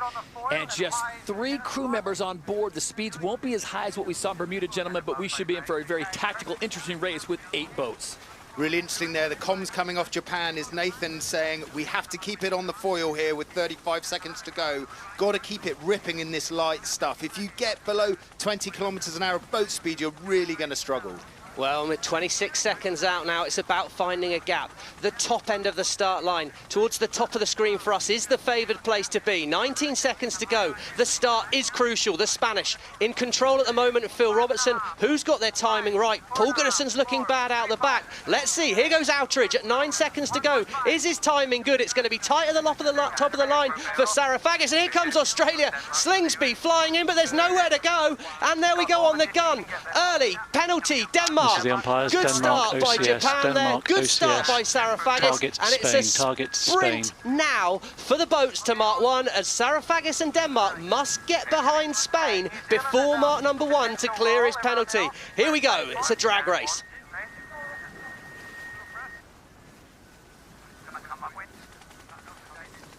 And just 3 crew members on board. The speeds won't be as high as what we saw in Bermuda, gentlemen, but we should be in for a very tactical, interesting race with 8 boats. Really interesting there. The comms coming off Japan is Nathan saying we have to keep it on the foil here with 35 seconds to go. Got to keep it ripping in this light stuff. If you get below 20 kilometers an hour of boat speed, you're really going to struggle. Well, with 26 seconds out now, it's about finding a gap. The top end of the start line, towards the top of the screen for us, is the favoured place to be. 19 seconds to go. The start is crucial. The Spanish in control at the moment. Phil Robertson, who's got their timing right. Paul Goodison's looking bad out the back. Let's see. Here goes Outridge at 9 seconds to go. Is his timing good? It's going to be tight at the top of the line for Sarafagis. And here comes Australia. Slingsby flying in, but there's nowhere to go. And there we go on the gun. Early penalty. Denmark. This is the umpires. Good Denmark, start by OCS, Japan Denmark, there. Good OCS, start by Sarafagis. Target and Spain, it's a target sprint Spain. now for the boats to Mark 1, as Sarafagis and Denmark must get behind Spain before Mark number 1 to clear his penalty. Here we go. It's a drag race.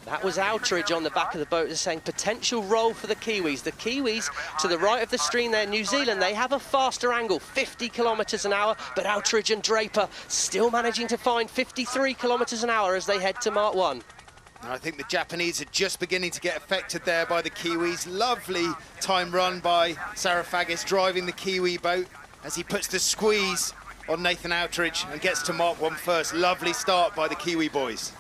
That was Outridge on the back of the boat, saying potential role for the Kiwis. The Kiwis to the right of the stream there, New Zealand, they have a faster angle, 50 kilometres an hour, but Outridge and Draper still managing to find 53 kilometres an hour as they head to Mark 1. I think the Japanese are just beginning to get affected there by the Kiwis. Lovely time run by Sarafagis driving the Kiwi boat as he puts the squeeze on Nathan Outridge and gets to Mark 1 first. Lovely start by the Kiwi boys.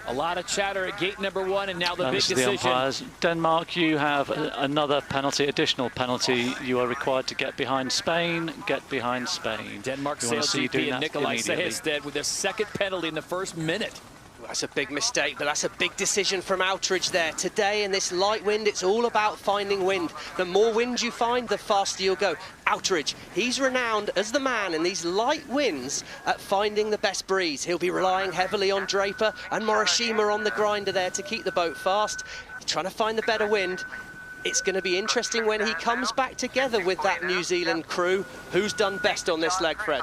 A lot of chatter at gate number 1, and now the big decision. The umpires. Denmark, you have another penalty, additional penalty. You are required to get behind Spain. Get behind Spain. Denmark SailGP and Nikolai Sehested with a second penalty in the first minute. That's a big mistake, but that's a big decision from Outridge there. Today, in this light wind, it's all about finding wind. The more wind you find, the faster you'll go. Outridge, he's renowned as the man in these light winds at finding the best breeze. He'll be relying heavily on Draper and Morishima on the grinder there to keep the boat fast. He's trying to find the better wind. It's going to be interesting when he comes back together with that New Zealand crew. Who's done best on this leg, Fred?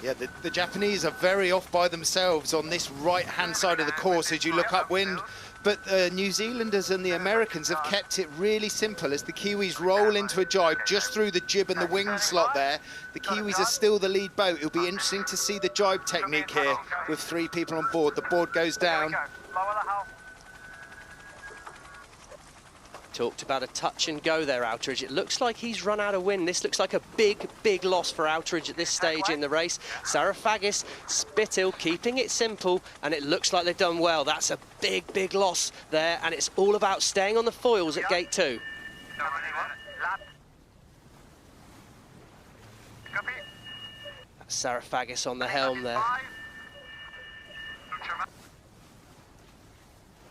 Yeah, the Japanese are very off by themselves on this right-hand side of the course as you look upwind. But the New Zealanders and the Americans have kept it really simple as the Kiwis roll into a jibe just through the jib and the wing slot there. The Kiwis are still the lead boat. It'll be interesting to see the jibe technique here with 3 people on board. The board goes down. Talked about a touch and go there, Outeridge. It looks like he's run out of wind. This looks like a big, big loss for Outeridge at this stage in the race. Sarafagis, Spithill keeping it simple, and it looks like they've done well. That's a big, big loss there, and it's all about staying on the foils at gate 2. That's Sarafagis on the helm there.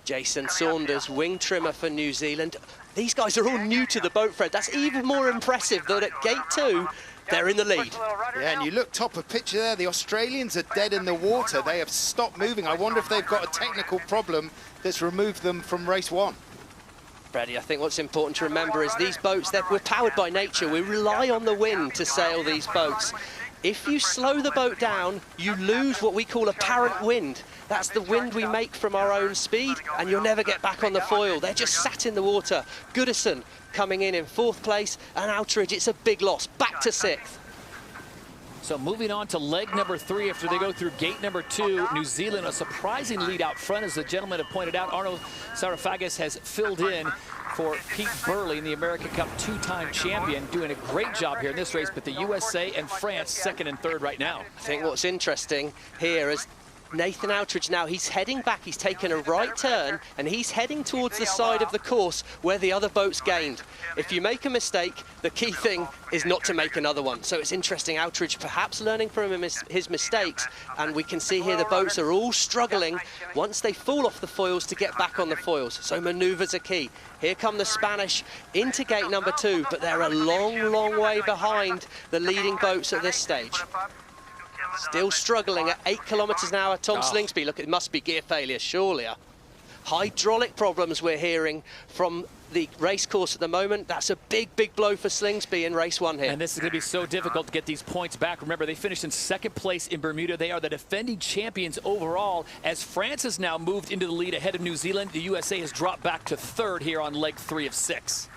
Jason Saunders, wing trimmer for New Zealand. These guys are all new to the boat, Fred. That's even more impressive that at gate 2, they're in the lead. Yeah, and you look top of picture there, the Australians are dead in the water. They have stopped moving. I wonder if they've got a technical problem that's removed them from race 1. Freddie, I think what's important to remember is these boats, we're powered by nature. We rely on the wind to sail these boats. If you slow the boat down, you lose what we call apparent wind. That's the wind we make from our own speed, and you'll never get back on the foil. They're just sat in the water. Goodison coming in 4th place, and Outeridge, it's a big loss, back to 6th. So moving on to leg number 3 after they go through gate number 2, New Zealand, a surprising lead out front, as the gentlemen have pointed out. Arno Sarafagis has filled in for Pete Burley, the American Cup 2-time champion, doing a great job here in this race, but the USA and France 2nd and 3rd right now. I think what's interesting here is Nathan Outeridge now, he's heading back, he's taken a right turn, and he's heading towards the side of the course where the other boats gained. If you make a mistake, the key thing is not to make another one. So it's interesting, Outeridge perhaps learning from his mistakes, and we can see here the boats are all struggling once they fall off the foils to get back on the foils. So manoeuvres are key. Here come the Spanish into gate number 2, but they're a long, long way behind the leading boats at this stage. Still struggling at 8 kilometres an hour. Tom Slingsby, look, it must be gear failure, surely. Hydraulic problems we're hearing from the race course at the moment. That's a big, big blow for Slingsby in race 1 here. And this is going to be so difficult to get these points back. Remember, they finished in 2nd place in Bermuda. They are the defending champions overall. As France has now moved into the lead ahead of New Zealand, the USA has dropped back to 3rd here on leg 3 of 6.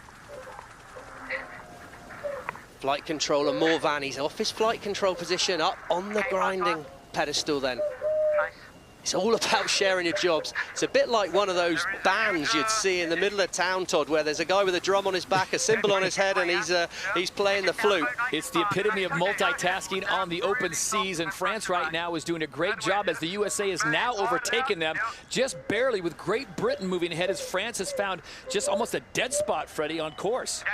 Flight controller Morvan, he's off his flight control position, up on the grinding pedestal then. It's all about sharing your jobs. It's a bit like one of those bands you'd see in the middle of town, Todd, where there's a guy with a drum on his back, a cymbal on his head, and he's playing the flute. It's the epitome of multitasking on the open seas, and France right now is doing a great job as the USA has now overtaken them just barely, with Great Britain moving ahead as France has found just almost a dead spot, Freddie, on course.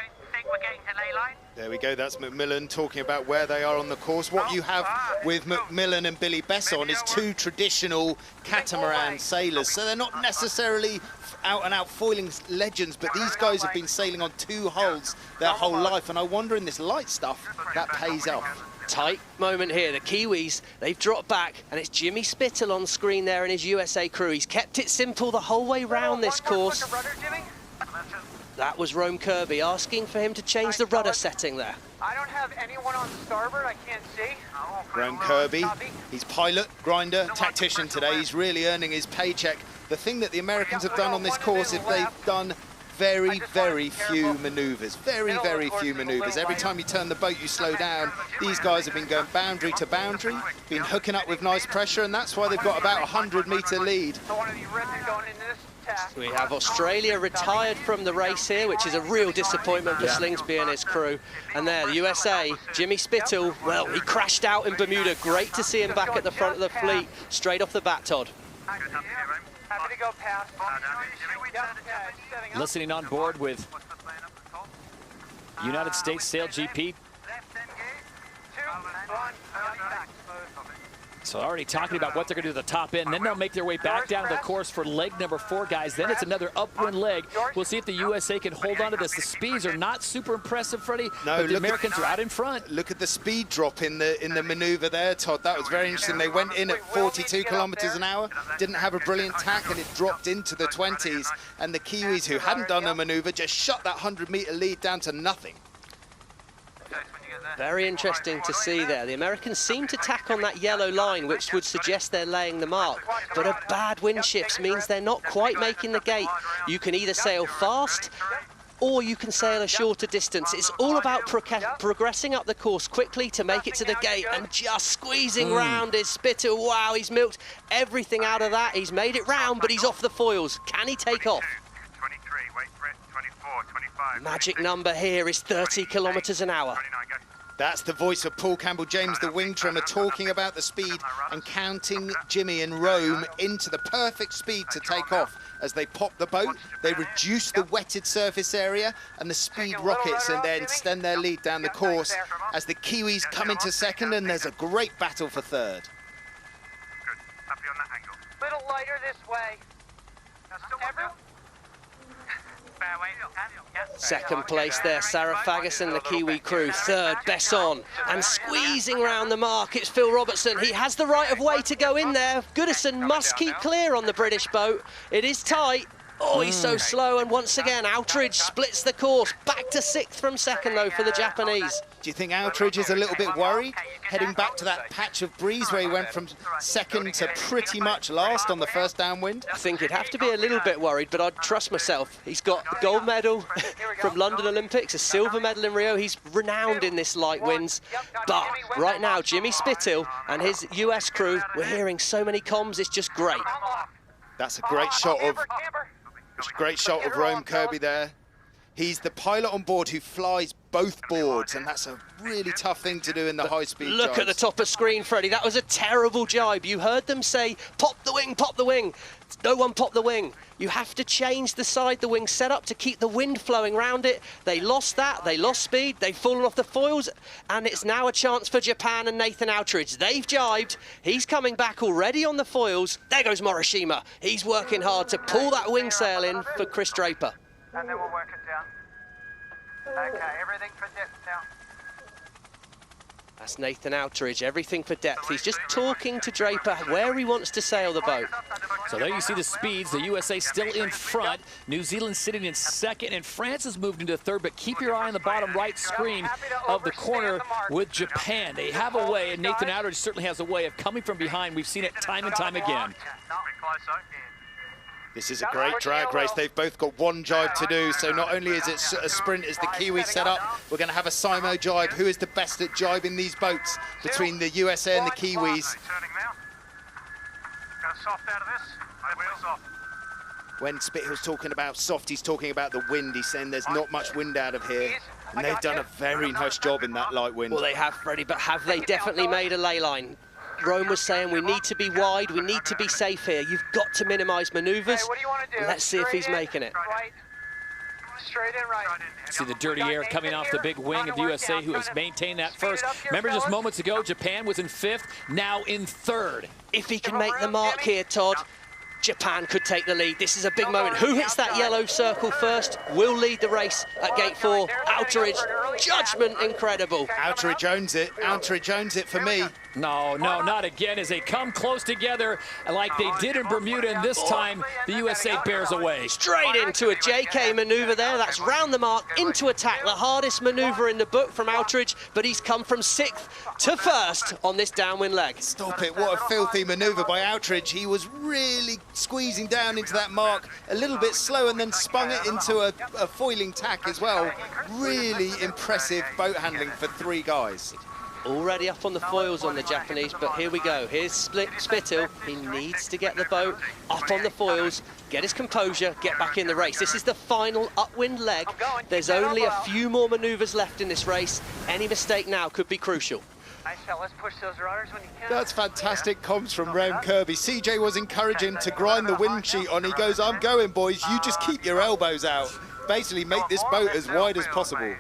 We're getting to ley line. There we go, that's McMillan talking about where they are on the course. What you have with McMillan and Billy Besson is 2 traditional catamaran sailors, so they're not necessarily out-and-out foiling legends, but these guys have been sailing on 2 hulls their whole life, and I wonder in this light stuff, that pays off. Tight moment here, the Kiwis, they've dropped back, and it's Jimmy Spithill on screen there and his USA crew. He's kept it simple the whole way round this course. That was Rome Kirby asking for him to change the rudder setting there. I don't have anyone on starboard, I can't see. Rome Kirby, he's pilot, grinder, tactician today. He's really earning his paycheck. The thing that the Americans have done on this course is they've done very, very few manoeuvres. Very, very few manoeuvres. Every time you turn the boat, you slow down. These guys have been going boundary to boundary, been hooking up with nice pressure, and that's why they've got about a 100-metre lead. We have Australia retired from the race here, which is a real disappointment for Slingsby and his crew. And there, the USA, Jimmy Spithill, well, he crashed out in Bermuda. Great to see him back at the front of the fleet, straight off the bat, Todd. Happy to go past. Listening on board with United States SailGP. So already talking about what they're going to do at the top end. Then they'll make their way back down to the course for leg number 4, guys. Then it's another upwind leg. We'll see if the USA can hold on to this. The speeds are not super impressive, Freddie, but the Americans are out in front. Look at the speed drop in the maneuver there, Todd. That was very interesting. They went in at 42 kilometers an hour, didn't have a brilliant tack, and it dropped into the 20s. And the Kiwis, who hadn't done a maneuver, just shut that 100-meter lead down to nothing. Very interesting to see there. The Americans seem to tack on that yellow line, which would suggest they're laying the mark. But a bad wind shift means they're not quite making the gate. You can either sail fast or you can sail a shorter distance. It's all about progressing up the course quickly to make it to the gate, and just squeezing round is Spithill. Wow, he's milked everything out of that. He's made it round, but he's off the foils. Can he take off? 23, wait for it, 24. Magic number here is 30 kilometers an hour. That's the voice of Paul Campbell-James, the wing trimmer, talking about the speed and counting Jimmy and Rome into the perfect speed to take off. As they pop the boat, they reduce the wetted surface area and the speed rockets and then extend their lead down the course as the Kiwis come into second, and there's a great battle for third. Little lighter this way. Second place there, Sarah Fagerson, the Kiwi crew. Third, Besson. And squeezing round the mark, it's Phil Robertson. He has the right of way to go in there. Goodison must keep clear on the British boat. It is tight. Oh, he's so slow, and once again, Outridge splits the course. Back to sixth from second, though, for the Japanese. Do you think Outridge is a little bit worried, heading back to that patch of breeze where he went from second to pretty much last on the first downwind? I think he'd have to be a little bit worried, but I'd trust myself. He's got the gold medal from London Olympics, a silver medal in Rio. He's renowned in this light winds. But right now, Jimmy Spithill and his US crew, we're hearing so many comms, it's just great. That's a great shot of... Great shot of Rome Kirby there. He's the pilot on board who flies both boards, and that's a really tough thing to do in the high-speed Look jibes. at the top of screen, Freddie. That was a terrible jibe. You heard them say, pop the wing, pop the wing. No one popped the wing. You have to change the side the wing's set up to keep the wind flowing around it. They lost that. They lost speed. They've fallen off the foils, and it's now a chance for Japan and Nathan Outridge. They've jibed. He's coming back already on the foils. There goes Morishima. He's working hard to pull that wing sail in for Chris Draper. And then we'll work it down. Okay, everything for depth now. That's Nathan Outridge, everything for depth. He's just talking to Draper where he wants to sail the boat. So there you see the speeds. The USA still in front. New Zealand sitting in second, and France has moved into third, but keep your eye on the bottom right screen of the corner with Japan. They have a way, and Nathan Outridge certainly has a way of coming from behind. We've seen it time and time again. This is a great drag race. They've both got one jibe to do, so not only is it a sprint as the Kiwis set up, we're going to have a Simo jibe. Who is the best at jibing these boats between the USA and the Kiwis? When Spithill's talking about soft, he's talking about the wind. He's saying there's not much wind out of here, and they've done a very nice job in that light wind. Well, they have, Freddie, but have they definitely made a ley line? Rome was saying we need to be wide, we need to be safe here. You've got to minimise manoeuvres. Let's see if he's making it. Straight in right. See the dirty air coming off the big wing of the USA, who has maintained that first. Remember just moments ago, Japan was in fifth, now in third. If he can make the mark here, Todd, Japan could take the lead. This is a big moment. Who hits that yellow circle first will lead the race at gate 4. Outridge, judgment incredible. Outridge owns it. Outridge owns it for me. No, not again, as they come close together like they did in Bermuda, and this time the USA bears away. Straight into a JK manoeuvre there. That's round the mark, into attack. The hardest manoeuvre in the book from Outridge, but he's come from 6th to 1st on this downwind leg. Stop it, what a filthy manoeuvre by Outridge. He was really squeezing down into that mark, a little bit slow, and then spun it into a foiling tack as well. Really impressive boat handling for 3 guys. Already up on the foils on the Japanese, but here we go. Here's Spithill. He needs to get the boat up on the foils, get his composure, get back in the race. This is the final upwind leg. There's only a few more manoeuvres left in this race. Any mistake now could be crucial. Nice shot. Let's push those runners when you can. That's fantastic comms from Rome Kirby. CJ was encouraging to grind the wind sheet on. He goes, I'm going, boys. You just keep your elbows out. Basically, make this boat as wide as possible.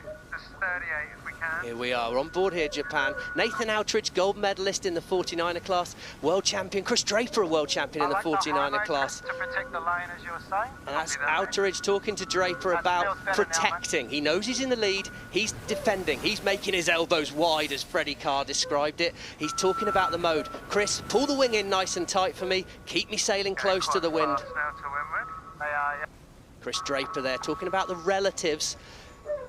Here we are, on board here, Japan. Nathan Outridge, gold medalist in the 49er class. World champion, Chris Draper, a world champion in the 49er class. And that's Outridge talking to Draper about protecting. He knows he's in the lead, he's defending, he's making his elbows wide, as Freddie Carr described it. He's talking about the mode. Chris, pull the wing in nice and tight for me, keep me sailing close to the wind. Chris Draper there talking about the relatives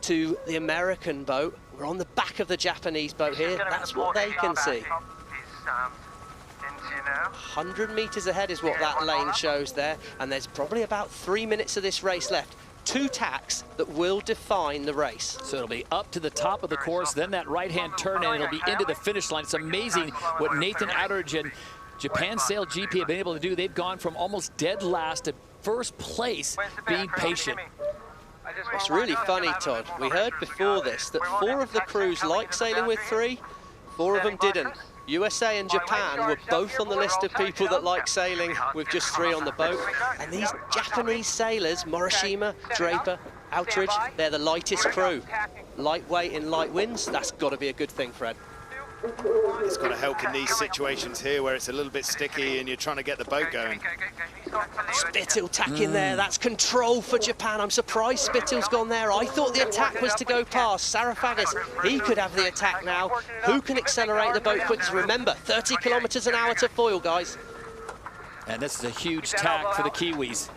to the American boat. We're on the back of the Japanese boat here. That's what they can see. 100 metres ahead is what that lane shows there, and there's probably about 3 minutes of this race left. 2 tacks that will define the race. So it'll be up to the top of the course, then that right-hand turn, and it'll be into the finish line. It's amazing what Nathan Outridge and Japan SailGP have been able to do. They've gone from almost dead last to first place, being patient. It's really funny, Todd. We heard before this that 4 of the crews like sailing with 3, 4 of them didn't. USA and Japan were both on the list of people that like sailing with just 3 on the boat. And these Japanese sailors, Morishima, Draper, Outridge, they're the lightest crew. Lightweight in light winds, that's got to be a good thing, Fred. It's got to help in these situations here where it's a little bit sticky and you're trying to get the boat going. Spittle tacking there, that's control for Japan. I'm surprised Spittle's gone there. I thought the attack was to go past. Sarafagis, he could have the attack now. Who can accelerate the boat quickest? Remember, 30 kilometers an hour to foil, guys. And this is a huge tack for the Kiwis.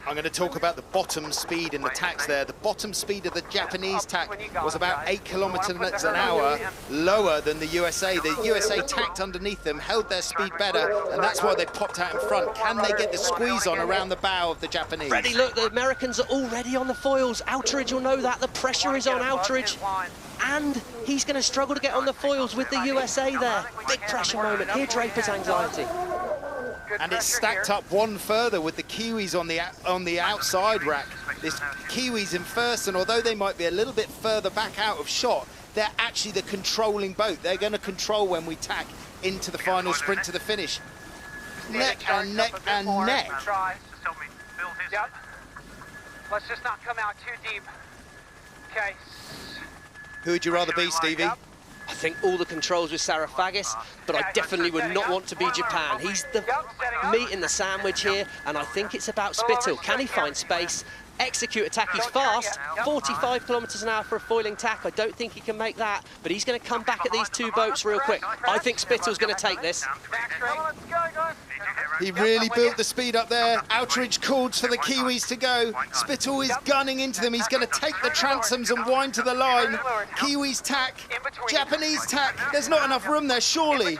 I'm going to talk about the bottom speed in the tacks there. The bottom speed of the Japanese tack was about 8 kilometers an hour lower than the USA. The USA tacked underneath them, held their speed better, and that's why they popped out in front. Can they get the squeeze on around the bow of the Japanese? Freddie, look, the Americans are already on the foils. Outridge will know that. The pressure is on Outridge. And he's going to struggle to get on the foils with the USA there. Big pressure moment. Here, Draper's anxiety. And it's stacked up one further with the Kiwis on the outside rack. This Kiwis in first, and although they might be a little bit further back out of shot, they're actually the controlling boat. They're going to control when we tack into the final sprint to the finish. Neck and neck and neck. Yep. Let's just not come out too deep. Okay. Who would you rather be, Stevie? I think all the controls with Sarafagis, but I definitely would not want to be Japan. He's the meat in the sandwich here, and I think it's about Spittle. Can he find space? Execute attack, he's fast, 45 kilometers an hour for a foiling tack. I don't think he can make that, but he's going to come back at these 2 boats real quick. I think Spittle's going to take this. He really built the speed up there. Outridge called for the Kiwis to go. Spittle is gunning into them. He's going to take the transoms and wind to the line. Kiwis tack, Japanese tack. There's not enough room there, surely.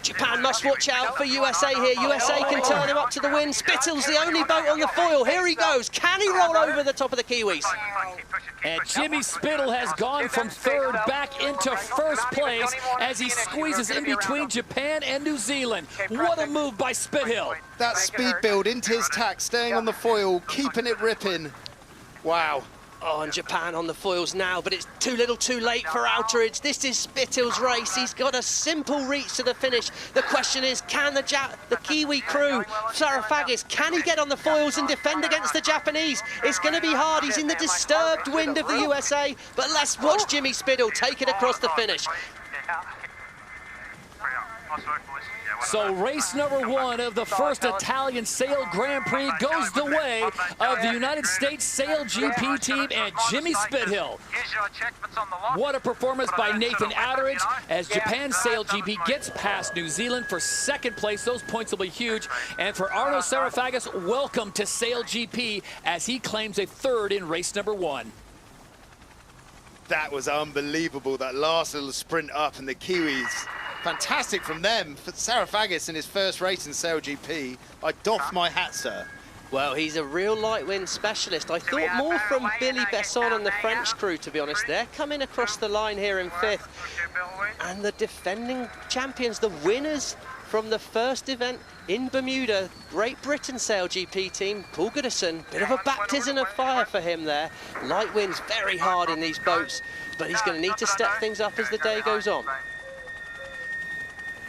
Japan must watch out for USA here. USA can turn him up to the wind. Spittle's the only boat on the foil. Here he goes. Can he roll over the top of the Kiwis? And Jimmy Spittle has gone from 3rd back into 1st place as he squeezes in between Japan and New Zealand. What a move by Spithill. That speed build into his tack, staying on the foil, keeping it ripping. Wow. Oh, and Japan on the foils now, but it's too little too late for Outridge. This is Spittle's race. He's got a simple reach to the finish. The question is, can the Kiwi crew, Sarafagis, can he get on the foils and defend against the Japanese? It's going to be hard. He's in the disturbed wind of the USA, but let's watch Jimmy Spittle take it across the finish. So race number 1 of the first Italian Sail Grand Prix goes the way of the United States SailGP team and Jimmy Spithill. What a performance by Nathan Outridge as Japan SailGP gets past New Zealand for 2nd place. Those points will be huge. And for Arno Sarafagis, welcome to SailGP as he claims a 3rd in race number 1. That was unbelievable, that last little sprint up, and the Kiwis. Fantastic from them. For Sarafagis in his first race in SailGP, I doff my hat, sir. Well, he's a real light wind specialist. I thought more from Billy Besson and the French crew, to be honest. They're coming across the line here in 5th. And the defending champions, the winners from the first event in Bermuda, Great Britain SailGP team, Paul Goodison, bit of a baptism of fire for him there. Light winds very hard in these boats, but he's going to need to step things up as the day goes on.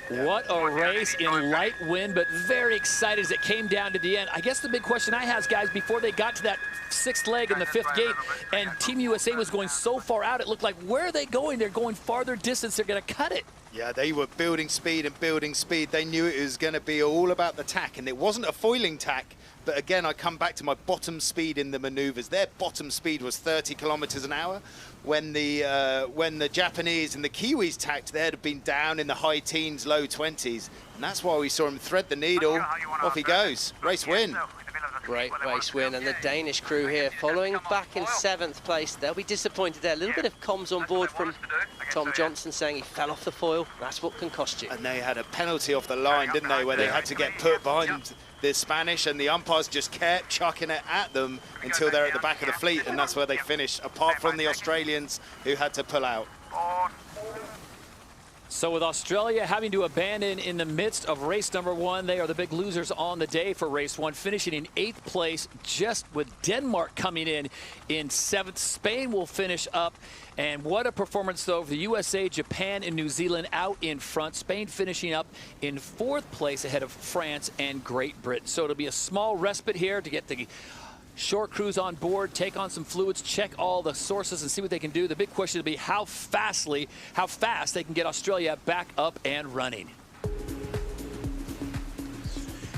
What a race in light wind, but very excited as it came down to the end. I guess the big question I have, guys, before they got to that 6th leg in the 5th gate and Team USA was going so far out, it looked like, where are they going? They're going farther distance. They're going to cut it. Yeah, they were building speed and building speed. They knew it was going to be all about the tack, and it wasn't a foiling tack. But again, I come back to my bottom speed in the maneuvers. Their bottom speed was 30 kilometers an hour. When the Japanese and the Kiwis tacked, they'd have been down in the high teens, low 20s. And that's why we saw him thread the needle. Off he goes. Race win. Great race win, and the Danish crew here following back in 7th place. They'll be disappointed there. A little bit of comms on board from Tom Johnson saying he fell off the foil. That's what can cost you. And they had a penalty off the line, didn't they, where they had to get put behind the Spanish, and the umpires just kept chucking it at them until they're at the back of the fleet, and that's where they finished, apart from the Australians who had to pull out. So with Australia having to abandon in the midst of race number 1, they are the big losers on the day for race 1, finishing in 8th place, just with Denmark coming in 7th. Spain will finish up. And what a performance, though, for the USA, Japan, and New Zealand out in front. Spain finishing up in 4th place ahead of France and Great Britain. So it'll be a small respite here to get the short crews on board, take on some fluids, check all the sources, and see what they can do. The big question will be how fast they can get Australia back up and running.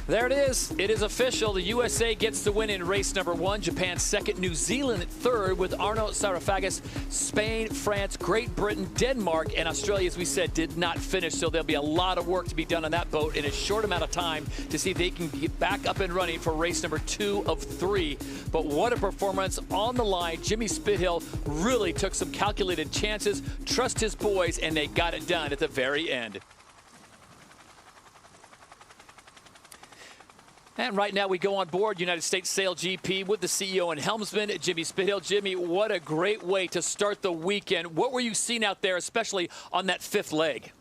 There it is. It is official. The USA gets the win in race number 1. Japan 2nd. New Zealand 3rd with Arno Sarafagis. Spain, France, Great Britain, Denmark, and Australia, as we said, did not finish. So there'll be a lot of work to be done on that boat in a short amount of time to see if they can get back up and running for race number 2 of 3. But what a performance on the line. Jimmy Spithill really took some calculated chances, trust his boys, and they got it done at the very end. And right now we go on board United States Sail GP with the CEO and helmsman, Jimmy Spithill. Jimmy, what a great way to start the weekend. What were you seeing out there, especially on that 5th leg?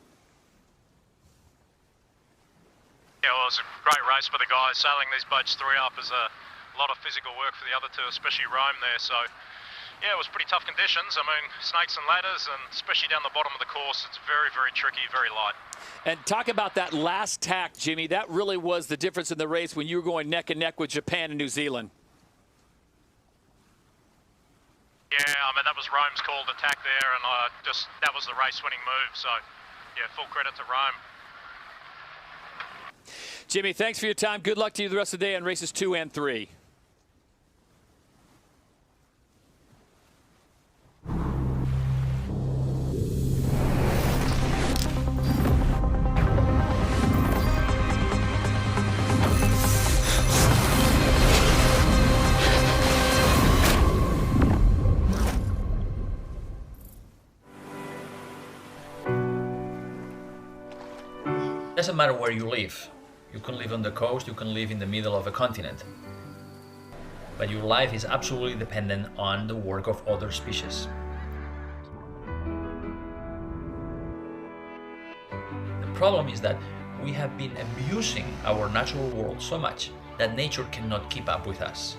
Yeah, well, it was a great race for the guys. Sailing these boats 3 up is a lot of physical work for the other 2, especially Rome there. So, yeah, it was pretty tough conditions. I mean, snakes and ladders, and especially down the bottom of the course, it's very, very tricky, very light. And talk about that last tack, Jimmy. That really was the difference in the race when you were going neck and neck with Japan and New Zealand. Yeah, I mean, that was Rome's call to tack there, and that was the race-winning move. So, yeah, full credit to Rome. Jimmy, thanks for your time. Good luck to you the rest of the day on races 2 and 3. It doesn't matter where you live. You can live on the coast, you can live in the middle of a continent. But your life is absolutely dependent on the work of other species. The problem is that we have been abusing our natural world so much that nature cannot keep up with us.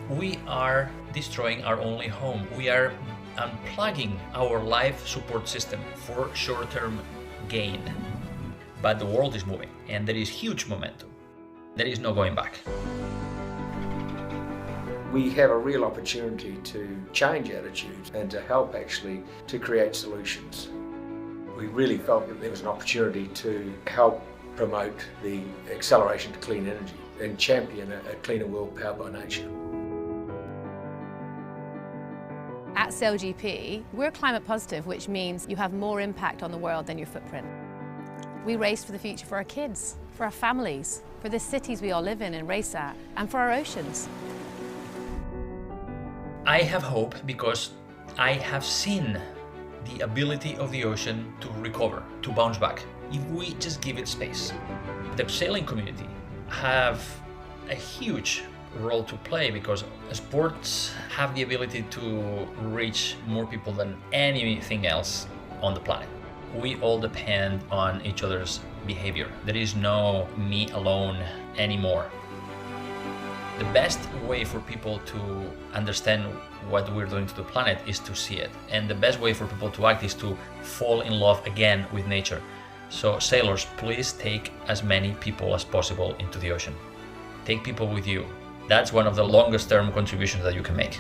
We are destroying our only home. We are unplugging our life support system for short-term gain. But the world is moving, and there is huge momentum. There is no going back. We have a real opportunity to change attitudes and to help actually to create solutions. We really felt that there was an opportunity to help promote the acceleration to clean energy and champion a cleaner world powered by nature. At SailGP, we're climate positive, which means you have more impact on the world than your footprint. We race for the future for our kids, for our families, for the cities we all live in and race at, and for our oceans. I have hope because I have seen the ability of the ocean to recover, to bounce back, if we just give it space. The sailing community have a huge role to play because sports have the ability to reach more people than anything else on the planet. We all depend on each other's behavior. There is no me alone anymore. The best way for people to understand what we're doing to the planet is to see it. And the best way for people to act is to fall in love again with nature. So sailors, please take as many people as possible into the ocean. Take people with you. That's one of the longest term contributions that you can make.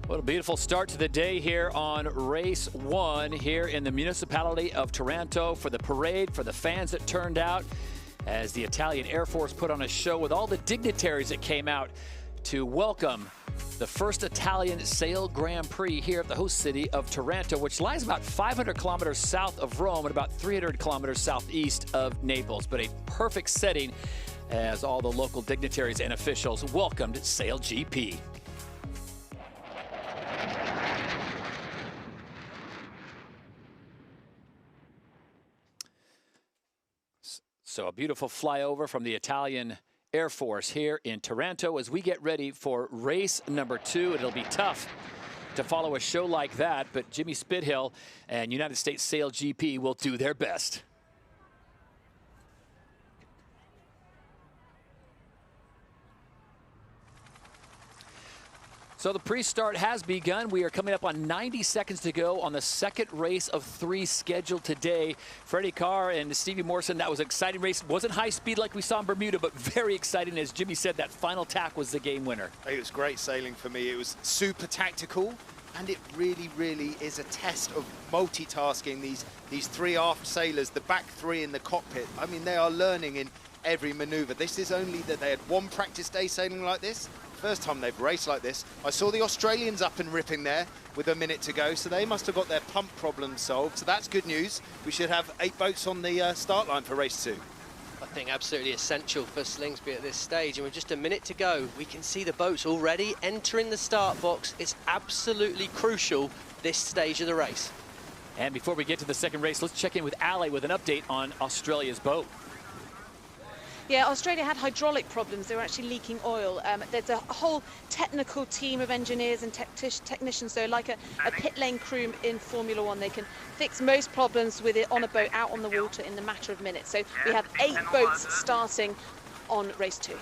What a beautiful start to the day here on race 1 here in the municipality of Taranto for the parade, for the fans that turned out as the Italian Air Force put on a show with all the dignitaries that came out to welcome the first Italian Sail Grand Prix here at the host city of Taranto, which lies about 500 kilometers south of Rome and about 300 kilometers southeast of Naples, but a perfect setting as all the local dignitaries and officials welcomed SailGP. So a beautiful flyover from the Italian Air Force here in Taranto as we get ready for race number 2. It'll be tough to follow a show like that, but Jimmy Spithill and United States SailGP will do their best. So the pre-start has begun. We are coming up on 90 seconds to go on the second race of 3 scheduled today. Freddie Carr and Stevie Morrison, that was an exciting race. Wasn't high speed like we saw in Bermuda, but very exciting. As Jimmy said, that final tack was the game winner. It was great sailing for me. It was super tactical, and it really, really is a test of multitasking. These 3 aft sailors, the back 3 in the cockpit, I mean, they are learning in every maneuver. This is only that they had 1 practice day sailing like this. First time they've raced like this. I saw the Australians up and ripping there with a minute to go, so they must have got their pump problem solved. So that's good news. We should have 8 boats on the start line for race 2. I think absolutely essential for Slingsby at this stage, and with just a minute to go, we can see the boats already entering the start box. It's absolutely crucial this stage of the race. And before we get to the second race, let's check in with Ali with an update on Australia's boat. Yeah, Australia had hydraulic problems. They were actually leaking oil. There's a whole technical team of engineers and technicians, so like a pit lane crew in Formula One. They can fix most problems with it on a boat out on the water in the matter of minutes. So we have 8 boats starting on race 2.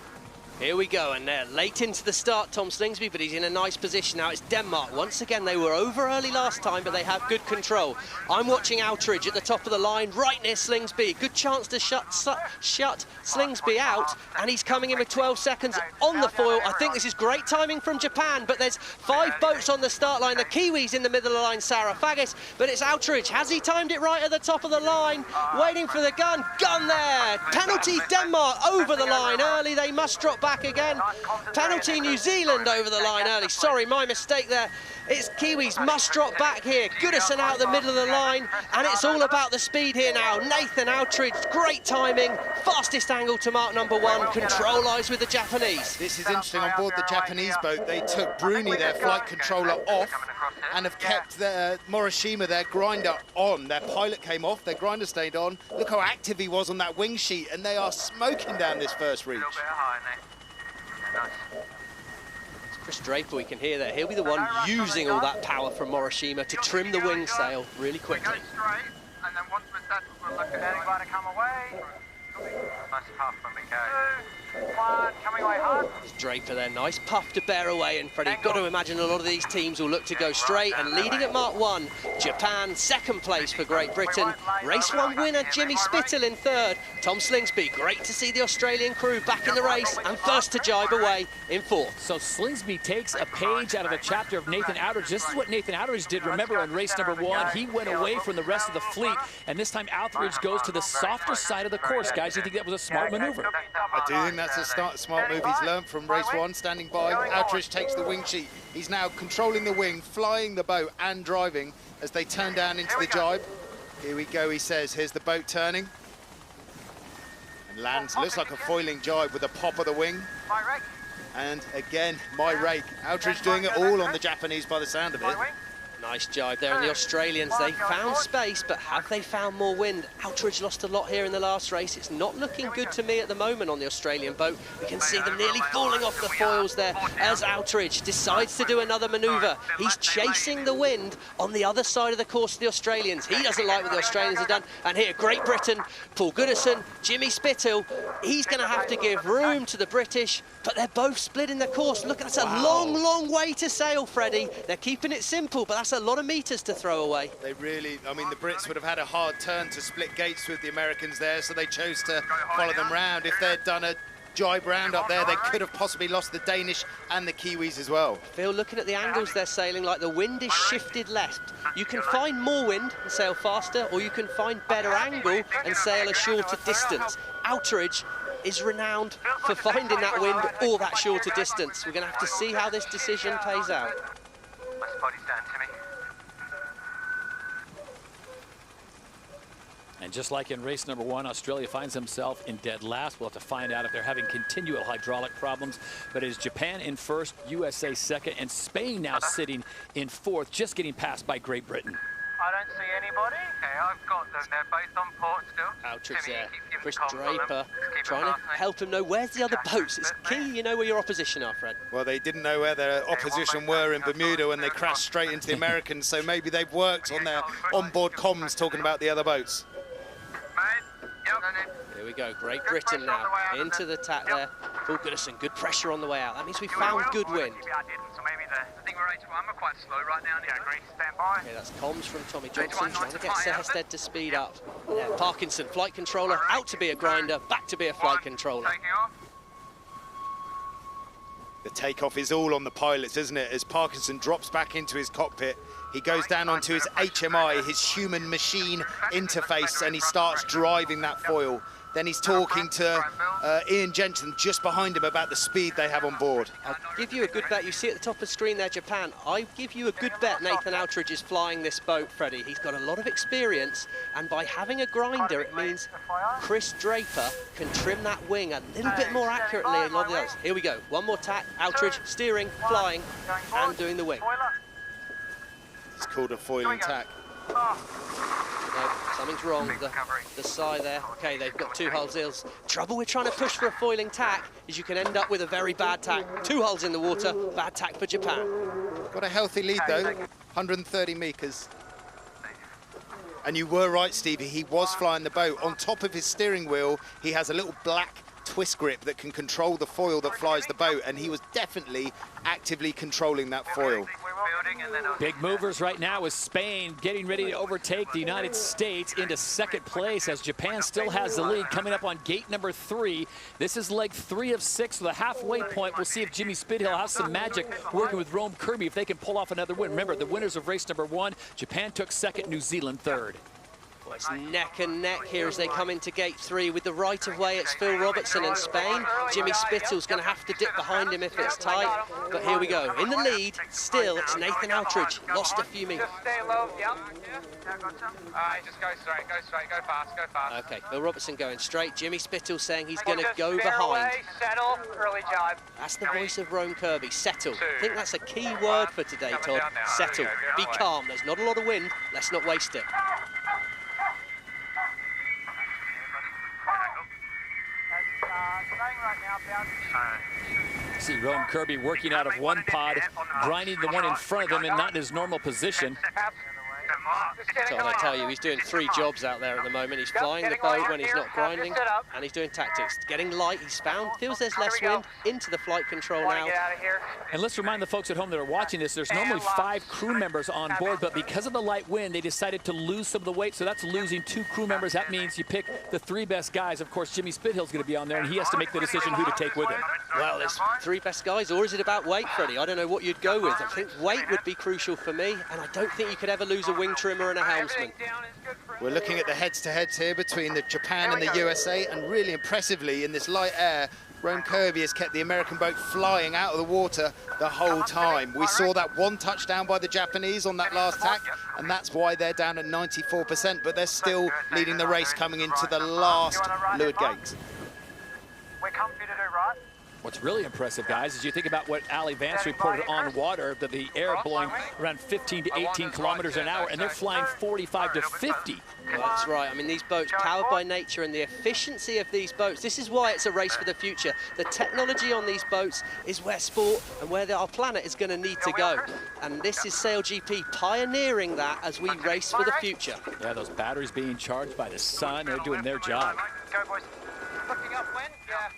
Here we go, and they're late into the start, Tom Slingsby, but he's in a nice position now. It's Denmark. Once again, they were over early last time, but they have good control. I'm watching Outeridge at the top of the line, right near Slingsby. Good chance to shut Slingsby out, and he's coming in with 12 seconds on the foil. I think this is great timing from Japan, but there's 5 boats on the start line. The Kiwis in the middle of the line, Sarah Faggis, but it's Outeridge. Has he timed it right at the top of the line? Waiting for the gun. Gun there. Penalty Denmark over the line early. They must drop back again. Penalty New Zealand over the line early. Sorry, my mistake there. It's Kiwis must drop back here. Goodison out the middle of the line, and it's all about the speed here now. Nathan Outeridge, great timing, fastest angle to mark number 1. Control lies with the Japanese. This is interesting. On board the Japanese boat, they took Bruni, their flight controller, off and have kept their Morishima, their grinder, on. Their pilot came off, their grinder stayed on. Look how active he was on that wing sheet, and they are smoking down this first reach. Chris Draper, we can hear there. He'll be the one using all that power from Morishima to trim the wing sail really quickly. And then once we're set, we'll look at anybody come away. Nice puff when we go. 2, 1, coming away hard. Draper there, nice puff to bear away, and Freddie, got to imagine a lot of these teams will look to go straight, and leading at Mark 1, Japan, second place for Great Britain. Race 1 winner, Jimmy Spithill in third. Tom Slingsby, great to see the Australian crew back in the race, and first to jibe away in fourth. So Slingsby takes a page out of the chapter of Nathan Outeridge. This is what Nathan Outeridge did. Remember, in race number 1, he went away from the rest of the fleet, and this time Outeridge goes to the softer side of the course. Guys, you think that was a smart maneuver? I do think that's a smart move. He's learned from race 1, standing by. Outeridge takes the wing sheet. He's now controlling the wing, flying the boat and driving as they turn down into the jibe. Here we go, he says. Here's the boat turning. And lands, looks like a foiling jibe with a pop of the wing. And again, my rake. Outeridge doing it all on the Japanese by the sound of it. Nice jibe there on the Australians. They found space, but have they found more wind? Outeridge lost a lot here in the last race. It's not looking good to me at the moment on the Australian boat. We can see them nearly falling off the foils there as Outeridge decides to do another manoeuvre. He's chasing the wind on the other side of the course of the Australians. He doesn't like what the Australians have done. And here, Great Britain, Paul Goodison, Jimmy Spithill. He's going to have to give room to the British, but they're both split in the course. Look, that's a long, long way to sail, Freddie. They're keeping it simple, but that's a lot of meters to throw away. They really, I mean, the Brits would have had a hard turn to split gates with the Americans there, so they chose to follow them round. If they'd done a jibe round up there, they could have possibly lost the Danish and the Kiwis as well. Phil, looking at the angles they're sailing, like the wind is shifted left. You can find more wind and sail faster, or you can find better angle and sail a shorter distance. Outeridge is renowned for finding that wind or that shorter distance. We're going to have to see how this decision pays out. Nice body stand, Timmy. And just like in race number 1, Australia finds himself in dead last. We'll have to find out if they're having continual hydraulic problems. But it is Japan in first, USA second, and Spain now sitting in fourth, just getting passed by Great Britain. I don't see anybody. Okay, I've got them. They're both on port still. Outridge there. Chris Draper trying to help him know where's the other boats. It's key you know where your opposition are, Fred. Well, they didn't know where their opposition were in Bermuda when they crashed straight into the Americans, so maybe they've worked on their onboard comms talking about the other boats. Here we go, Great Britain now into the tack there. Oh, Goodison, good pressure on the way out. That means we found good wind. I think we're 81, we're quite slow right now. Yeah, agree. Stand by. Okay, that's comms from Tommy Johnson trying to get Sehested to speed up. Yeah, Parkinson, flight controller, out to be a grinder, back to be a flight controller. The takeoff is all on the pilots, isn't it? As Parkinson drops back into his cockpit, he goes down onto his HMI, his human machine interface, and he starts driving that foil. Then he's talking to Ian Jensen just behind him about the speed they have on board. I'll give you a good bet. You see at the top of the screen there, Japan. I give you a good bet Nathan Outridge is flying this boat, Freddie. He's got a lot of experience, and by having a grinder, it means Chris Draper can trim that wing a little bit more accurately than a lot of the others. Here we go. One more tack. Outridge steering, flying, and doing the wing. It's called a foiling tack. No, something's wrong. The side there. Okay, they've got 2 hulls. Trouble with trying to push for a foiling tack is you can end up with a very bad tack. 2 hulls in the water, bad tack for Japan. Got a healthy lead though, 130 metres. And you were right, Stevie, he was flying the boat. On top of his steering wheel, he has a little black twist grip that can control the foil that flies the boat, and he was definitely actively controlling that foil. Big movers right now with Spain getting ready to overtake the United States into second place as Japan still has the lead coming up on gate number 3. This is leg 3 of 6, so the halfway point. We'll see if Jimmy Spithill has some magic working with Rome Kirby if they can pull off another win. Remember, the winners of race number 1, Japan took second, New Zealand third. Well, it's neck and neck here as they come into gate 3 with the right of way. It's Phil Robertson in Spain. Jimmy Spittill's going to have to dip behind him if it's tight. But here we go. In the lead, still, it's Nathan Outridge. Lost a few meters. Just stay low, yeah. Alright, just go straight, go fast, go fast. Okay, Phil Robertson going straight. Jimmy Spithill saying he's going to go behind. Settle, early jibe. That's the voice of Rome Kirby. Settle. I think that's a key word for today, Todd. Settle. Be calm. There's not a lot of wind. Let's not waste it. See Rome Kirby working out of one pod, grinding the one in front of him and not in his normal position. So I tell you, he's doing 3 jobs out there at the moment. He's flying the boat when he's not grinding, and he's doing tactics. Getting light, feels there's less wind, into the flight control now. And let's remind the folks at home that are watching this, there's normally 5 crew members on board, but because of the light wind, they decided to lose some of the weight, so that's losing 2 crew members. That means you pick the 3 best guys. Of course, Jimmy Spithill's going to be on there, and he has to make the decision who to take with him. Well, there's 3 best guys, or is it about weight, Freddie? I don't know what you'd go with. I think weight would be crucial for me, and I don't think you could ever lose a wing trimmer and a helmsman. We're looking at the heads-to-heads here between the Japan and the USA, and really impressively in this light air, Rome Kirby has kept the American boat flying out of the water the whole time. We saw that 1 touchdown by the Japanese on that last tack, and that's why they're down at 94%, but they're still leading the race coming into the last leeward gate. We're comfy to do right. What's really impressive, guys, is you think about what Ali Vance reported on water, that the air blowing around 15 to 18 kilometers an hour, and they're flying 45 to 50. Well, that's right. I mean, these boats, powered by nature, and the efficiency of these boats, this is why it's a race for the future. The technology on these boats is where sport and where our planet is going to need to go. And this is SailGP pioneering that as we race for the future. Yeah, those batteries being charged by the sun, they're doing their job. Go, boys. Looking upwind, yeah.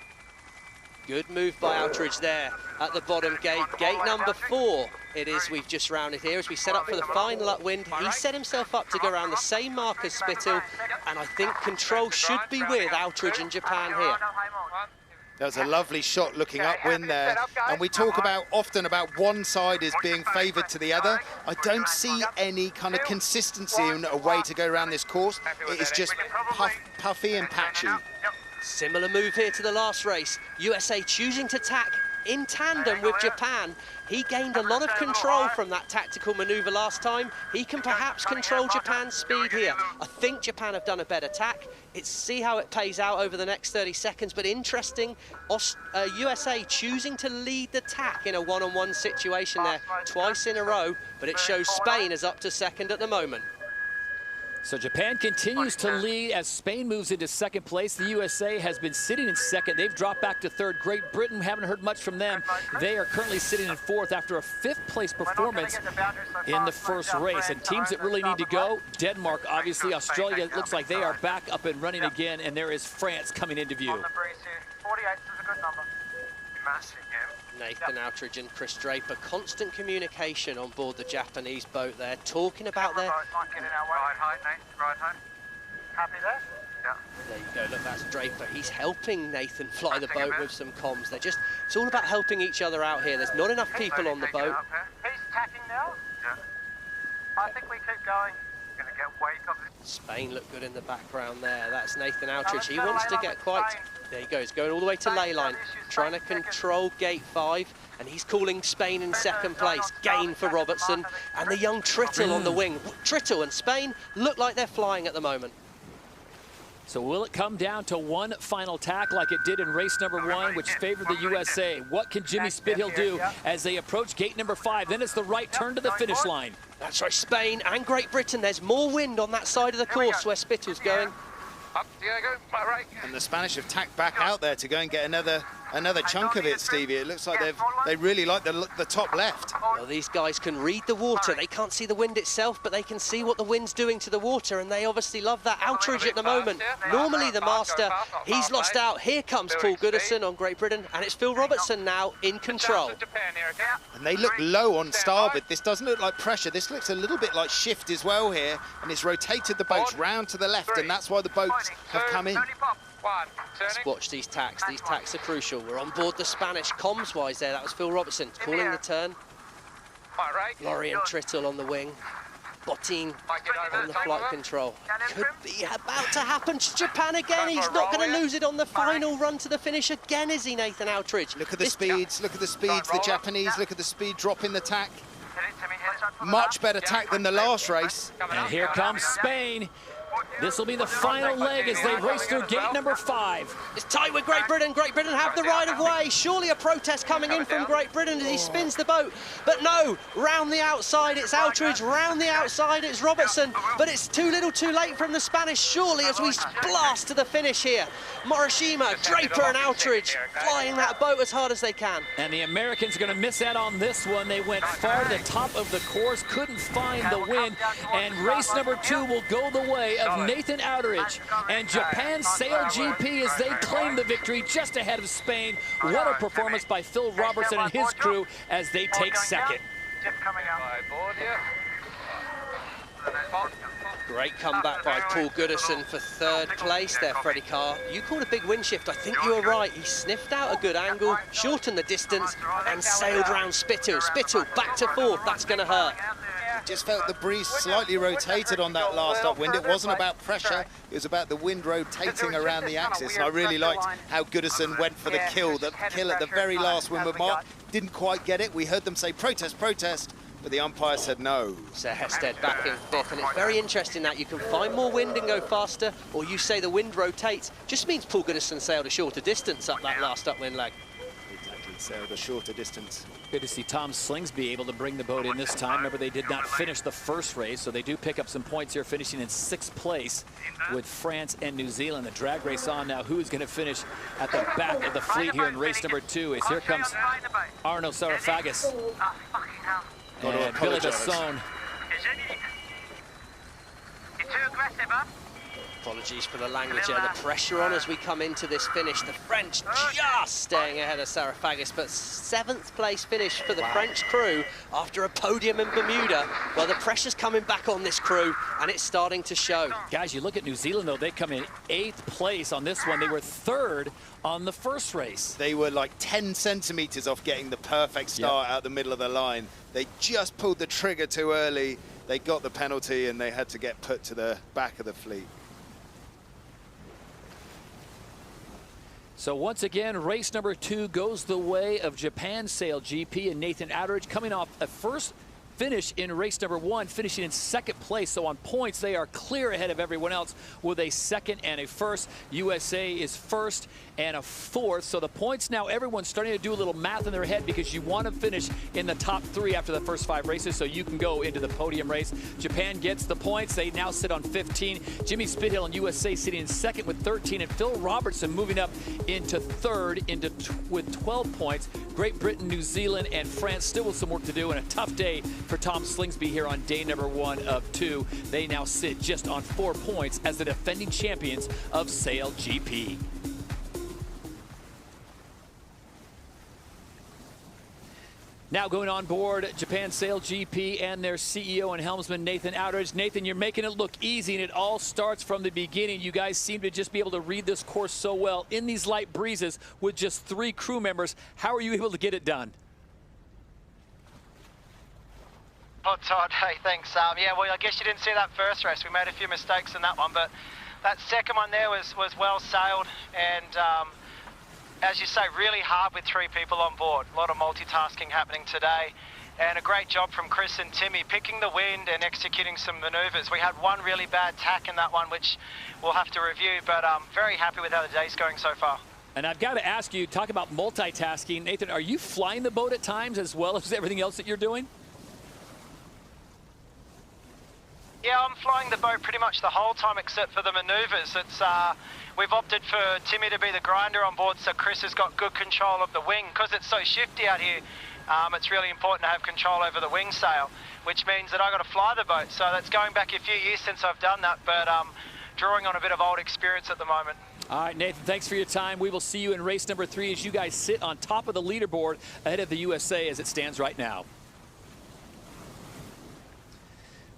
Good move by Outridge there at the bottom gate. Gate number 4 it is. We've just rounded here as we set up for the final upwind. He set himself up to go around the same mark as Spithill, and I think control should be with Outridge and Japan here. That was a lovely shot looking upwind there. And we talk often about one side is being favoured to the other. I don't see any kind of consistency in a way to go around this course. It is just puffy and patchy. Similar move here to the last race. USA choosing to tack in tandem with Japan. He gained a lot of control from that tactical maneuver last time. He can perhaps control Japan's speed here. I think Japan have done a better tack. It's see how it pays out over the next 30 seconds, but interesting, USA choosing to lead the tack in a one-on-one situation there twice in a row, but it shows Spain is up to second at the moment. So Japan continues to lead as Spain moves into second place. The USA has been sitting in second. They've dropped back to third. Great Britain, haven't heard much from them. They are currently sitting in fourth after a fifth-place performance in the first race. And teams that really need to go, Denmark, obviously. Australia looks like they are back up and running again, and there is France coming into view. 48 is a good number. Massive. Nathan Outridge and Chris Draper, constant communication on board the Japanese boat there, talking about their... Right height, Nate, right height. Happy there? Yeah. There you go, look, that's Draper. He's helping Nathan fly the boat with some comms. They're just, it's all about helping each other out here. There's not enough people on the boat. He's tacking now? Yeah. I think we keep going. Going to get wake of it. Spain look good in the background there. That's Nathan Outridge. He wants to get quite... There he goes, going all the way to ley line, trying to control gate 5, and he's calling Spain in second place. Gain for Robertson, and the young Trittle on the wing. Trittle and Spain look like they're flying at the moment. So will it come down to one final tack like it did in race number 1, which favored the USA? What can Jimmy Spithill do as they approach gate number 5? Then it's the right turn to the finish line. That's right, Spain and Great Britain. There's more wind on that side of the course where Spittl's going. Up, Diego, right. And the Spanish have tacked back out there to go and get another chunk of it, Stevie. It looks like they really like the top left. Well, these guys can read the water. They can't see the wind itself, but they can see what the wind's doing to the water, and they obviously love that. Outridge at the moment. Normally the master, he's lost out. Here comes Paul Goodison on Great Britain, and it's Phil Robertson now in control. And they look low on starboard. This doesn't look like pressure. This looks a little bit like shift as well here, and it's rotated the boats round to the left, and that's why the boats have come in. Let's watch these tacks. These tacks are crucial. We're on board the Spanish comms-wise there. That was Phil Robertson calling the turn. Laurie and Trittle on the wing. Bottin on the flight control. Could be about to happen to Japan again. He's not going to lose it on the final run to the finish again, is he, Nathan Outridge? Look at the speeds. Look at the speeds. The Japanese, look at the speed drop in the tack. Much better tack than the last race. And here comes Spain. This will be the final leg as they race through gate number 5. It's tight with Great Britain. Great Britain have the right of way. Surely a protest coming in from Great Britain as he spins the boat. But no, round the outside it's Outridge, round the outside it's Robertson. But it's too little too late from the Spanish, surely, as we blast to the finish here. Morishima, Draper and Outridge flying that boat as hard as they can. And the Americans are going to miss out on this one. They went far to the top of the course, couldn't find the wind. And race number 2 will go the way of Nathan Outridge and Japan's SailGP as they claim the victory just ahead of Spain. What a performance by Phil Robertson and his crew as they take second. Great comeback by Paul Goodison for third place there, Freddie Carr. You called a big wind shift. I think you were right. He sniffed out a good angle, shortened the distance, and sailed round Spithill. Spithill back to fourth. That's going to hurt. Just felt the breeze slightly rotated on that last upwind. It wasn't about pressure, it was about the wind rotating around the axis. And I really liked how Goodison went for the kill at the very last windward mark. Didn't quite get it. We heard them say protest, protest, but the umpire said no. So Hested back in fifth, and it's very interesting that you can find more wind and go faster, or you say the wind rotates. Just means Paul Goodison sailed a shorter distance up that last upwind leg. Exactly, sailed a shorter distance. Good to see Tom Slingsby able to bring the boat in this time. Remember, they did not finish the first race, so they do pick up some points here, finishing in 6th place with France and New Zealand. The drag race on now. Who's going to finish at the back of the fleet here in race number 2? As here comes Arno Sarafagis and Billy Basson. You're too aggressive, huh? Apologies for the language there. The pressure on as we come into this finish. The French just staying ahead of Sarafagis, but 7th place finish for the French crew after a podium in Bermuda. Well, the pressure's coming back on this crew, and it's starting to show. Guys, you look at New Zealand, though. They come in 8th place on this one. They were 3rd on the first race. They were like 10 centimeters off getting the perfect start out the middle of the line. They just pulled the trigger too early. They got the penalty, and they had to get put to the back of the fleet. So once again, race number 2 goes the way of Japan Sail GP, and Nathan Outteridge coming off a first finish in race number 1, finishing in 2nd place. So on points, they are clear ahead of everyone else with a 2nd and a 1st. USA is 1st and a 4th. So the points now, everyone's starting to do a little math in their head, because you want to finish in the top 3 after the first 5 races so you can go into the podium race. Japan gets the points. They now sit on 15. Jimmy Spithill and USA sitting in 2nd with 13, and Phil Robertson moving up into 3rd with 12 points. Great Britain, New Zealand, and France still with some work to do, and a tough day for Tom Slingsby here on day number 1 of 2. They now sit just on 4 points as the defending champions of Sail GP. Now going on board Japan Sail GP and their CEO and helmsman Nathan Outteridge. Nathan, you're making it look easy, and it all starts from the beginning. You guys seem to just be able to read this course so well in these light breezes with just 3 crew members. How are you able to get it done? Oh, Todd, hey, thanks. Yeah, well, I guess you didn't see that first race. We made a few mistakes in that one, but that second one there was well sailed, and as you say, really hard with 3 people on board. A lot of multitasking happening today, and a great job from Chris and Timmy picking the wind and executing some maneuvers. We had one really bad tack in that one, which we'll have to review, but I'm very happy with how the day's going so far. And I've got to ask you, talk about multitasking. Nathan, are you flying the boat at times as well as everything else that you're doing? Yeah, I'm flying the boat pretty much the whole time except for the maneuvers. We've opted for Timmy to be the grinder on board, so Chris has got good control of the wing. Because it's so shifty out here, it's really important to have control over the wing sail, which means that I've got to fly the boat. So that's going back a few years since I've done that, but drawing on a bit of old experience at the moment. All right, Nathan, thanks for your time. We will see you in race number 3 as you guys sit on top of the leaderboard ahead of the USA as it stands right now.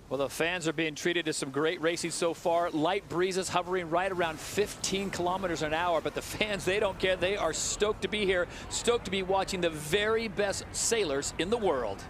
Well, the fans are being treated to some great racing so far. Light breezes hovering right around 15 kilometers an hour, but the fans, they don't care. They are stoked to be here, stoked to be watching the very best sailors in the world.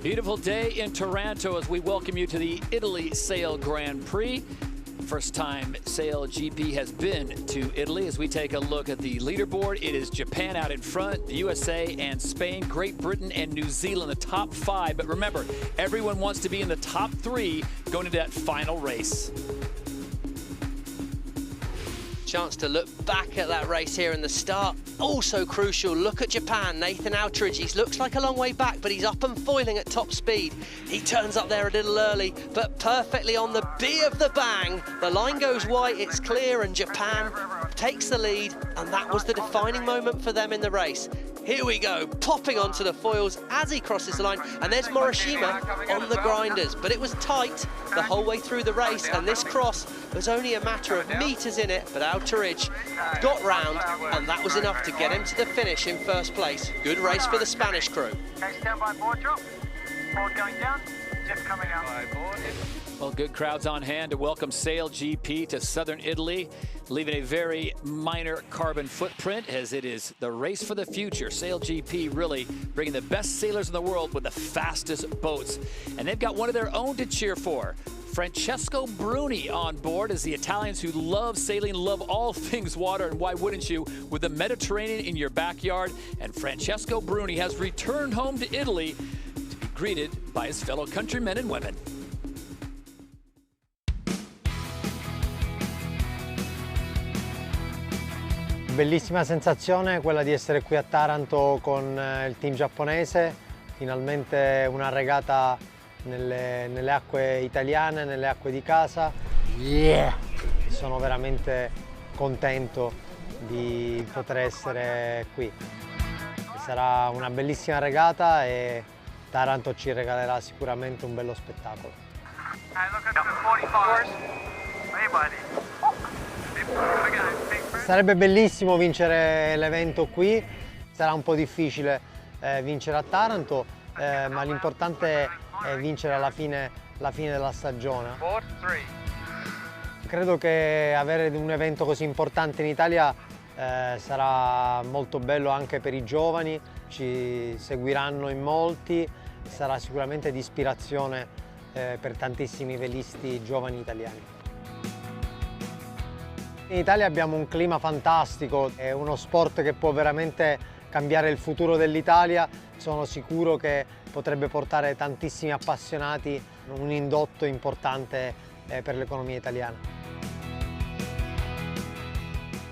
Beautiful day in Taranto as we welcome you to the Italy Sail Grand Prix. First time SailGP has been to Italy. As we take a look at the leaderboard, it is Japan out in front, the USA and Spain, Great Britain and New Zealand, the top 5. But remember, everyone wants to be in the top 3 going into that final race. Chance to look back at that race here in the start. Also crucial, look at Japan, Nathan Outridge. He looks like a long way back, but he's up and foiling at top speed. He turns up there a little early, but perfectly on the B of the bang. The line goes white, it's clear, and Japan takes the lead, and that was the defining moment for them in the race. Here we go, popping onto the foils as he crosses the line, and there's Morishima on the grinders. But it was tight the whole way through the race, and this cross was only a matter of meters in it, but Outridge got round, and that was enough to get him to the finish in first place. Good race for the Spanish crew. Okay, stand by, board drop. Board going down, just coming out. Well, good crowds on hand to welcome SailGP to southern Italy, leaving a very minor carbon footprint as it is the race for the future. SailGP really bringing the best sailors in the world with the fastest boats. And they've got one of their own to cheer for. Francesco Bruni on board, as the Italians who love sailing, love all things water, and why wouldn't you, with the Mediterranean in your backyard. And Francesco Bruni has returned home to Italy to be greeted by his fellow countrymen and women. Bellissima sensazione quella di essere qui a Taranto con il team giapponese, finalmente una regata nelle acque italiane, nelle acque di casa. Yeah! Sono veramente contento di poter essere qui. Sarà una bellissima regata e Taranto ci regalerà sicuramente un bello spettacolo. Sarebbe bellissimo vincere l'evento qui, sarà un po' difficile vincere a Taranto, ma l'importante è vincere alla fine della stagione. Credo che avere un evento così importante in Italia sarà molto bello anche per i giovani, ci seguiranno in molti, sarà sicuramente di ispirazione per tantissimi velisti giovani italiani. In Italia abbiamo un clima fantastico, è uno sport che può veramente cambiare il futuro dell'Italia. Sono sicuro che potrebbe portare tantissimi appassionati, un indotto importante per l'economia italiana.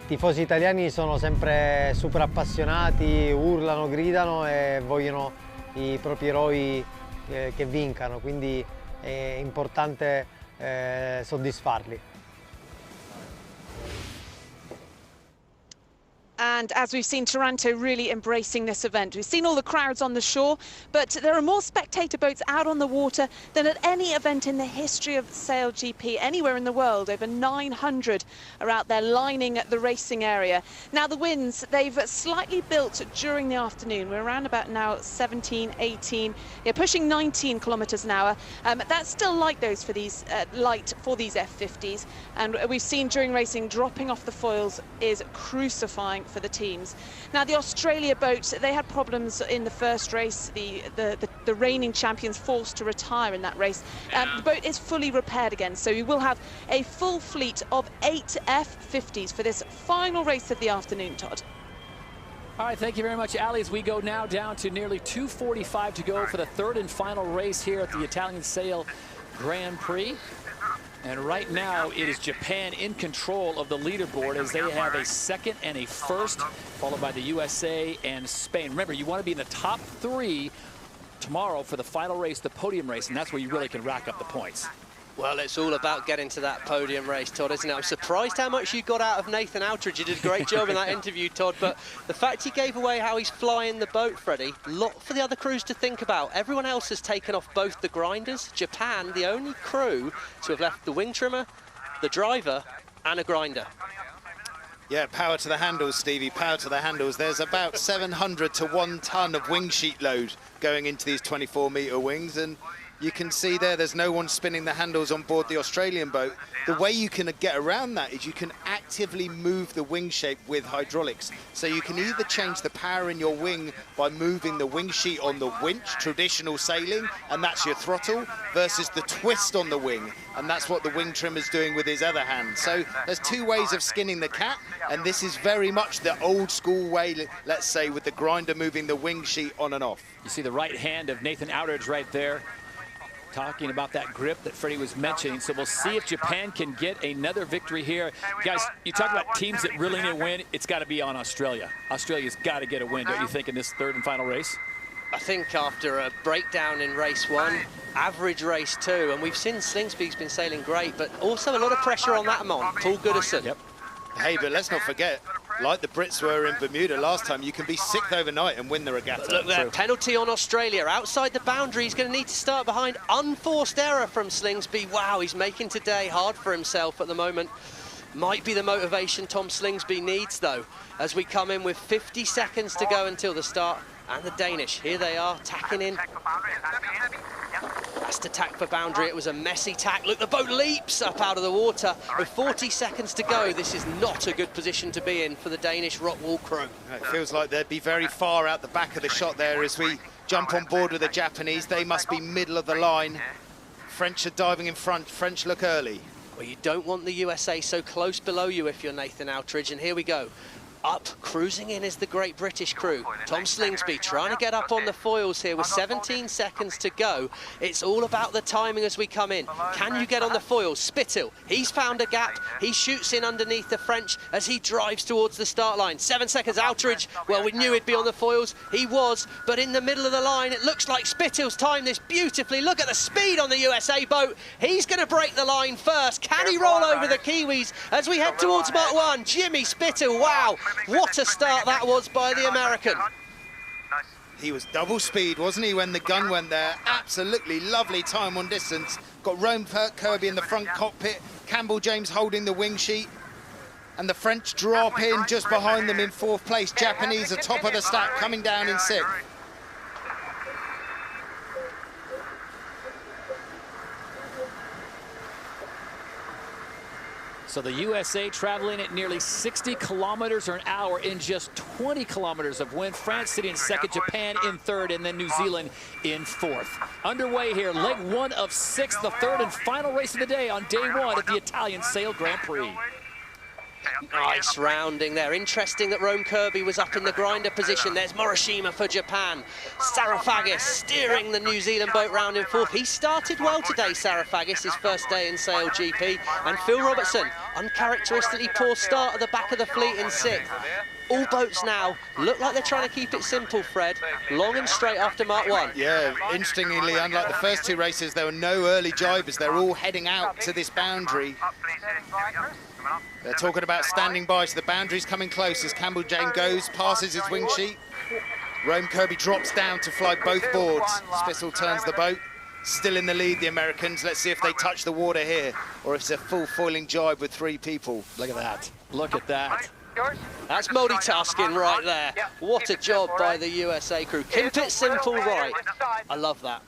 I tifosi italiani sono sempre super appassionati, urlano, gridano e vogliono i propri eroi che vincano, quindi è importante soddisfarli. And as we've seen Taranto really embracing this event, we've seen all the crowds on the shore, but there are more spectator boats out on the water than at any event in the history of SailGP anywhere in the world. Over 900 are out there lining the racing area. Now the winds, they've slightly built during the afternoon. We're around about now 17, 18, pushing 19 kilometers an hour. That's still light for these F50s, and we've seen during racing dropping off the foils is crucifying for the teams. Now the Australia boat, they had problems in the first race. The reigning champions forced to retire in that race. The boat is fully repaired again, so we will have a full fleet of 8 F50s for this final race of the afternoon, Todd. All right, thank you very much, Ali, as we go now down to nearly 2:45 to go for the third and final race here at the Italian Sail Grand Prix. And right now, it is Japan in control of the leaderboard as they have a second and a first, followed by the USA and Spain. Remember, you want to be in the top 3 tomorrow for the final race, the podium race, and that's where you really can rack up the points. Well, it's all about getting to that podium race, Todd, isn't it? I'm surprised how much you got out of Nathan Outridge. You did a great job in that interview, Todd, but the fact he gave away how he's flying the boat, Freddie, a lot for the other crews to think about. Everyone else has taken off both the grinders. Japan, the only crew to have left the wing trimmer, the driver, and a grinder. Yeah, power to the handles, Stevie, power to the handles. There's about 700 to 1 ton of wing sheet load going into these 24-metre wings, and You can see there's no one spinning the handles on board the Australian boat. The way you can get around that is you can actively move the wing shape with hydraulics. So you can either change the power in your wing by moving the wing sheet on the winch, traditional sailing, and that's your throttle, versus the twist on the wing, and that's what the wing trimmer's doing with his other hand. So there's two ways of skinning the cat, and this is very much the old school way, let's say, with the grinder moving the wing sheet on and off. You see the right hand of Nathan Outridge right there, talking about that grip that Freddie was mentioning. So we'll see if Japan can get another victory here. Guys, you talk about teams that really need a win. It's got to be on Australia. Australia's got to get a win, don't you think, in this third and final race? I think after a breakdown in race 1, average race 2, and we've seen Slingsby's been sailing great, but also a lot of pressure on that man, Paul Goodison. Yep. Hey, but let's not forget, like the Brits were in Bermuda last time, you can be 6th overnight and win the regatta. Look there, penalty on Australia. Outside the boundary, he's going to need to start behind. Unforced error from Slingsby. Wow, he's making today hard for himself at the moment. Might be the motivation Tom Slingsby needs, though, as we come in with 50 seconds to go until the start. And the Danish, here they are, tacking in. That's to tack for boundary. It was a messy tack. Look, the boat leaps up out of the water. With 40 seconds to go, this is not a good position to be in for the Danish rock wall crew. It feels like they'd be very far out the back of the shot there as we jump on board with the Japanese. They must be middle of the line. French are diving in front. French look early. Well, you don't want the USA so close below you if you're Nathan Outridge, and here we go. Up, cruising in is the Great British crew. Tom Slingsby trying to get up on the foils here with 17 seconds to go. It's all about the timing as we come in. Can you get on the foils? Spithill, he's found a gap. He shoots in underneath the French as he drives towards the start line. 7 seconds, Outridge. Well, we knew he'd be on the foils. He was, but in the middle of the line, it looks like Spithill's timed this beautifully. Look at the speed on the USA boat. He's going to break the line first. Can he roll over the Kiwis as we head towards Mark 1? Jimmy Spithill, wow. What a start that was by the American. He was double speed, wasn't he, when the gun went there? Absolutely lovely time on distance. Got Rome Kirby in the front cockpit, Campbell James holding the wing sheet, and the French drop in just behind them in 4th place. Japanese are top of the stack, coming down in 6th. So the USA traveling at nearly 60 kilometers an hour in just 20 kilometers of wind. France sitting in 2nd, Japan in 3rd, and then New Zealand in 4th. Underway here, leg 1 of 6, the 3rd and final race of the day on day 1 at the Italian Sail Grand Prix. Nice rounding there. Interesting that Rome Kirby was up in the grinder position. There's Morishima for Japan. Sarafagis steering the New Zealand boat round in 4th. He started well today, Sarafagis, his first day in SailGP. And Phil Robertson, uncharacteristically poor start at the back of the fleet in 6th. All boats now look like they're trying to keep it simple, Fred. Long and straight after Mark 1. Yeah, interestingly, unlike the first 2 races, there were no early jibers. They're all heading out to this boundary. They're talking about standing by, so the boundary's coming close as Campbell James goes, passes his wing sheet. Rome Kirby drops down to fly both boards. Spithill turns the boat. Still in the lead, the Americans. Let's see if they touch the water here, or if it's a full foiling jibe with 3 people. Look at that. Look at that. That's multitasking right there. What a job by the USA crew. Keep it simple right. I love that.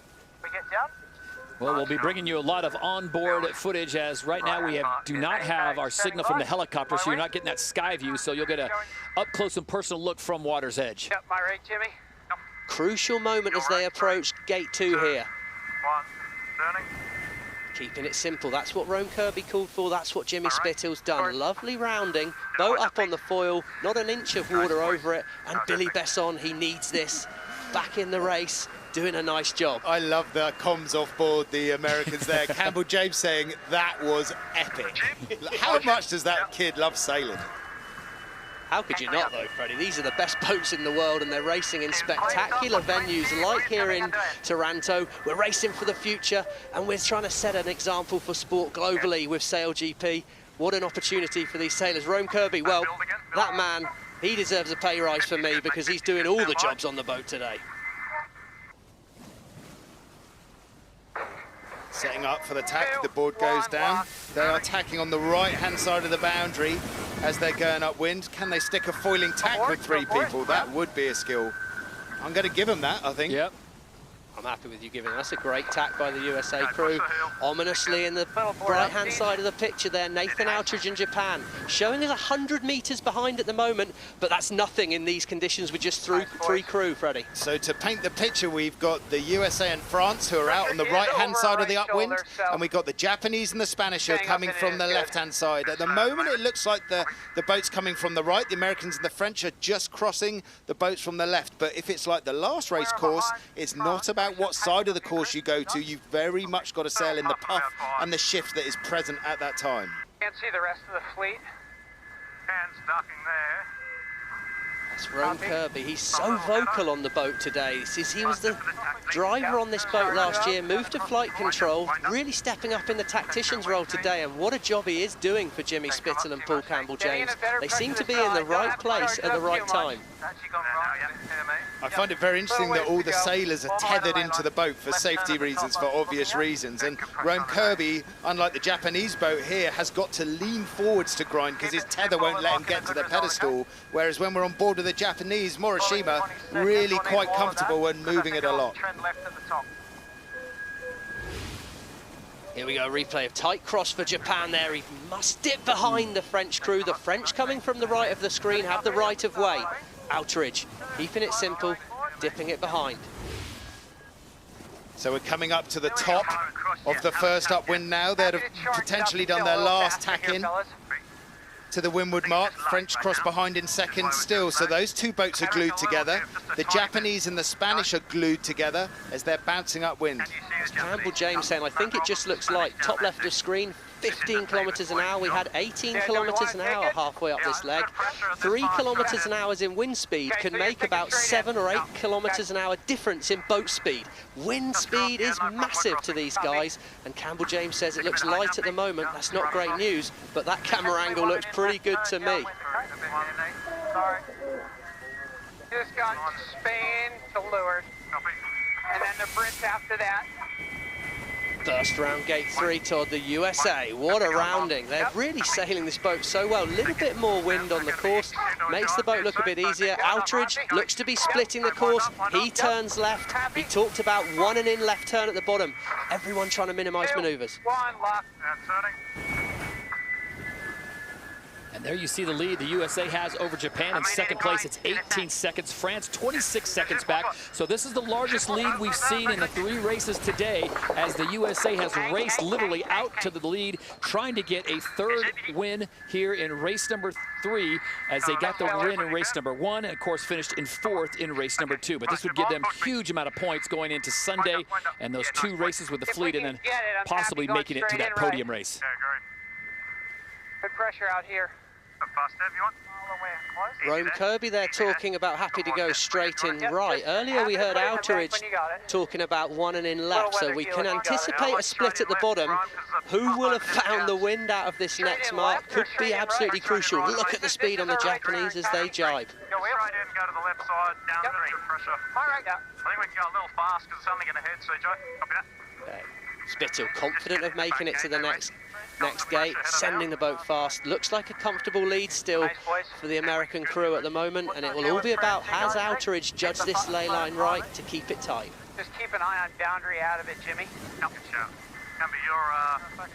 Well, we'll be bringing you a lot of onboard footage, as right now we do not have our signal from the helicopter, so you're not getting that sky view, so you'll get a up-close and personal look from water's edge. Yep, my right, Jimmy. Crucial moment as they approach gate 2 here. 1, turning. Keeping it simple. That's what Rome Kirby called for. That's what Jimmy Spithill's done. Lovely rounding. Boat up on the foil. Not an inch of water over it. And Billy Besson, he needs this. Back in the race. Doing a nice job. I love the comms off board, the Americans there. Campbell James saying that was epic. How much does that kid love sailing? How could you not, though, Freddie? These are the best boats in the world, and they're racing in spectacular venues like here in Taranto. We're racing for the future, and we're trying to set an example for sport globally with SailGP. What an opportunity for these sailors. Rome Kirby, well, that man, he deserves a pay rise for me because he's doing all the jobs on the boat today. Setting up for the tack, the board goes down. They are tacking on the right-hand side of the boundary as they're going upwind. Can they stick a foiling tack with 3 people? That would be a skill. I'm going to give them that, I think. Yep. I'm happy with you giving us a great tack by the USA crew. Ominously in the right-hand side of the picture there, Nathan Outridge in Japan, showing us 100 metres behind at the moment, but that's nothing in these conditions with just three crew, Freddie. So to paint the picture, we've got the USA and France who are out on the right-hand side of the upwind, and we've got the Japanese and the Spanish who are coming from the left-hand side. At the moment, it looks like the boats coming from the right. The Americans and the French are just crossing the boats from the left, but if it's like the last race course, it's not about what side of the course you go to. You've very much got to sail in the puff and the shift that is present at that time. Can't see the rest of the fleet. Hands docking there. That's Rome Kirby. He's so vocal on the boat today. He was the driver on this boat last year, moved to flight control, really stepping up in the tactician's role today, and what a job he is doing for Jimmy Spittle and Paul Campbell-James. They seem to be in the right place at the right time. I find it very interesting that all the sailors are tethered into the boat for safety reasons, for obvious reasons, and Rome Kirby, unlike the Japanese boat here, has got to lean forwards to grind because his tether won't let him get to the pedestal, whereas when we're on board with the Japanese, Morishima really quite comfortable and moving it a lot. Here we go, a replay of tight cross for Japan there. He must dip behind the French crew. The French coming from the right of the screen have the right of way. Outridge, keeping it simple, dipping it behind. So we're coming up to the top of the first upwind now. They'd have potentially done their last tack in to the windward mark. French cross behind in second still. So those two boats are glued together. The Japanese and the Spanish are glued together as they're bouncing upwind. As Campbell-James saying, I think it just looks like top left of screen, 15 kilometres an hour. We had 18 kilometres an hour halfway up this leg. 3 kilometres an hour in wind speed can make about 7 or 8 kilometres an hour difference in boat speed. Wind speed is massive to these guys, and Campbell-James says it looks light at the moment. That's not great news, but that camera angle looks pretty good to me. Just got Spain to leeward, and then the Brits after that. First round, gate 3 toward the USA. What a rounding. They're really sailing this boat so well. A little bit more wind on the course makes the boat look a bit easier. Outridge looks to be splitting the course. He turns left. He talked about one and in left turn at the bottom. Everyone trying to minimise manoeuvres. And there you see the lead the USA has over Japan. In second place, it's 18 seconds. France, 26 seconds back. So this is the largest lead we've seen in the 3 races today, as the USA has raced literally out to the lead, trying to get a third win here in race number 3, as they got the win in race number 1, and of course finished in 4th in race number 2. But this would give them a huge amount of points going into Sunday and those 2 races with the fleet, and then possibly making it to that podium race. Good pressure out here. Rome Kirby there talking about happy to go straight in right. Earlier we heard Outridge talking about one and in left, so we can anticipate a split at the bottom. Who will have found the wind out of this next mark could be absolutely crucial. Look at the speed on the Japanese as they jibe. Go to the left side, down to extra pressure. All right, I think we can go a little fast because it's only going to head, CJ. Copy that. Spittle confident of making it to the next gate, sending the boat fast. Looks like a comfortable lead still for the American crew at the moment, and it will all be about has Outridge judged this ley line right to keep it tight. Just keep an eye on boundary out of it, Jimmy.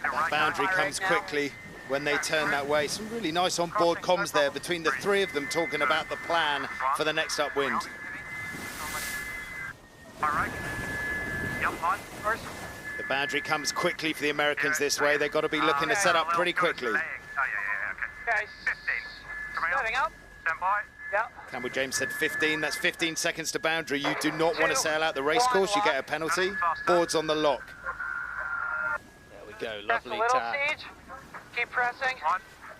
That boundary comes quickly when they turn that way. Some really nice on-board comms there between the 3 of them talking about the plan for the next upwind. The boundary comes quickly for the Americans this way. They've got to be looking to set up pretty quickly. Okay, 15. Setting up. Stand by. Yep. Campbell-James said 15. That's 15 seconds to boundary. You do not want to sail out the race course. You get a penalty. Boards on the lock. There we go. Lovely tap. Keep pressing.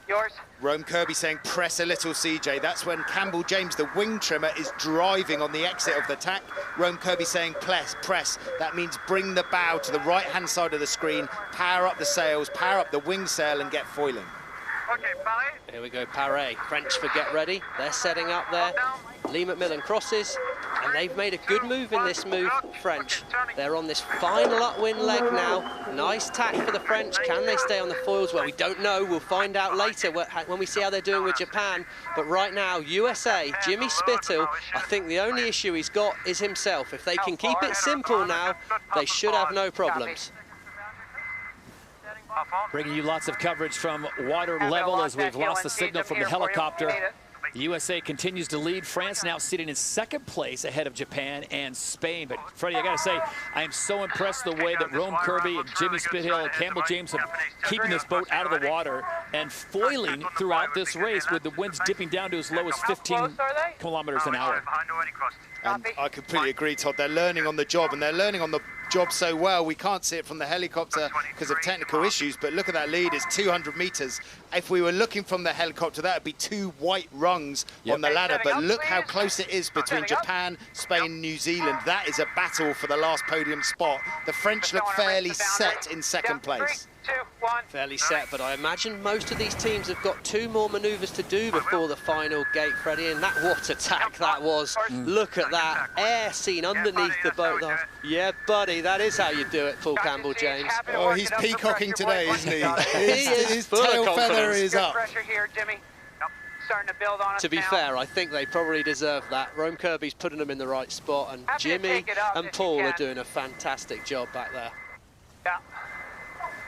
Yours. Rome Kirby saying press a little, CJ. That's when Campbell-James, the wing trimmer, is driving on the exit of the tack. Rome Kirby saying press. That means bring the bow to the right-hand side of the screen, power up the sails, power up the wing sail, and get foiling. Okay, here we go, Paré. French for get ready. They're setting up there. Lee McMillan crosses. And they've made a good move in this move, French. They're on this final upwind leg now. Nice tack for the French. Can they stay on the foils? Well, we don't know. We'll find out later when we see how they're doing with Japan. But right now, USA, Jimmy Spithill, I think the only issue he's got is himself. If they can keep it simple now, they should have no problems. Bringing you lots of coverage from water level as we've lost the signal from the helicopter. The USA continues to lead. France now sitting in second place ahead of Japan and Spain. But Freddie, I got to say, I am so impressed the way that Rome Kirby and Jimmy Spithill and Campbell James have keeping this boat out of the water and foiling throughout this race with the winds dipping down to as low as 15 kilometers an hour. And I completely agree, Todd. They're learning on the job, and they're learning on the job so well. We can't see it from the helicopter because of technical issues, but look at that lead. It's 200 meters. If we were looking from the helicopter, that would be 2 white rungs on the ladder, but look how close it is between Japan, Spain, New Zealand. That is a battle for the last podium spot. The French look fairly set in second place. Fairly set, but I imagine most of these teams have got 2 more manoeuvres to do before the final gate, Freddie, and that what attack that was. Look at that air scene underneath the boat. Yeah, buddy, that is how you do it, Paul Campbell James. Oh, he's peacocking today, isn't he? His full tail of feather confidence. is up. To be fair, I think they probably deserve that. Rome Kirby's putting them in the right spot, and Jimmy and Paul are doing a fantastic job back there.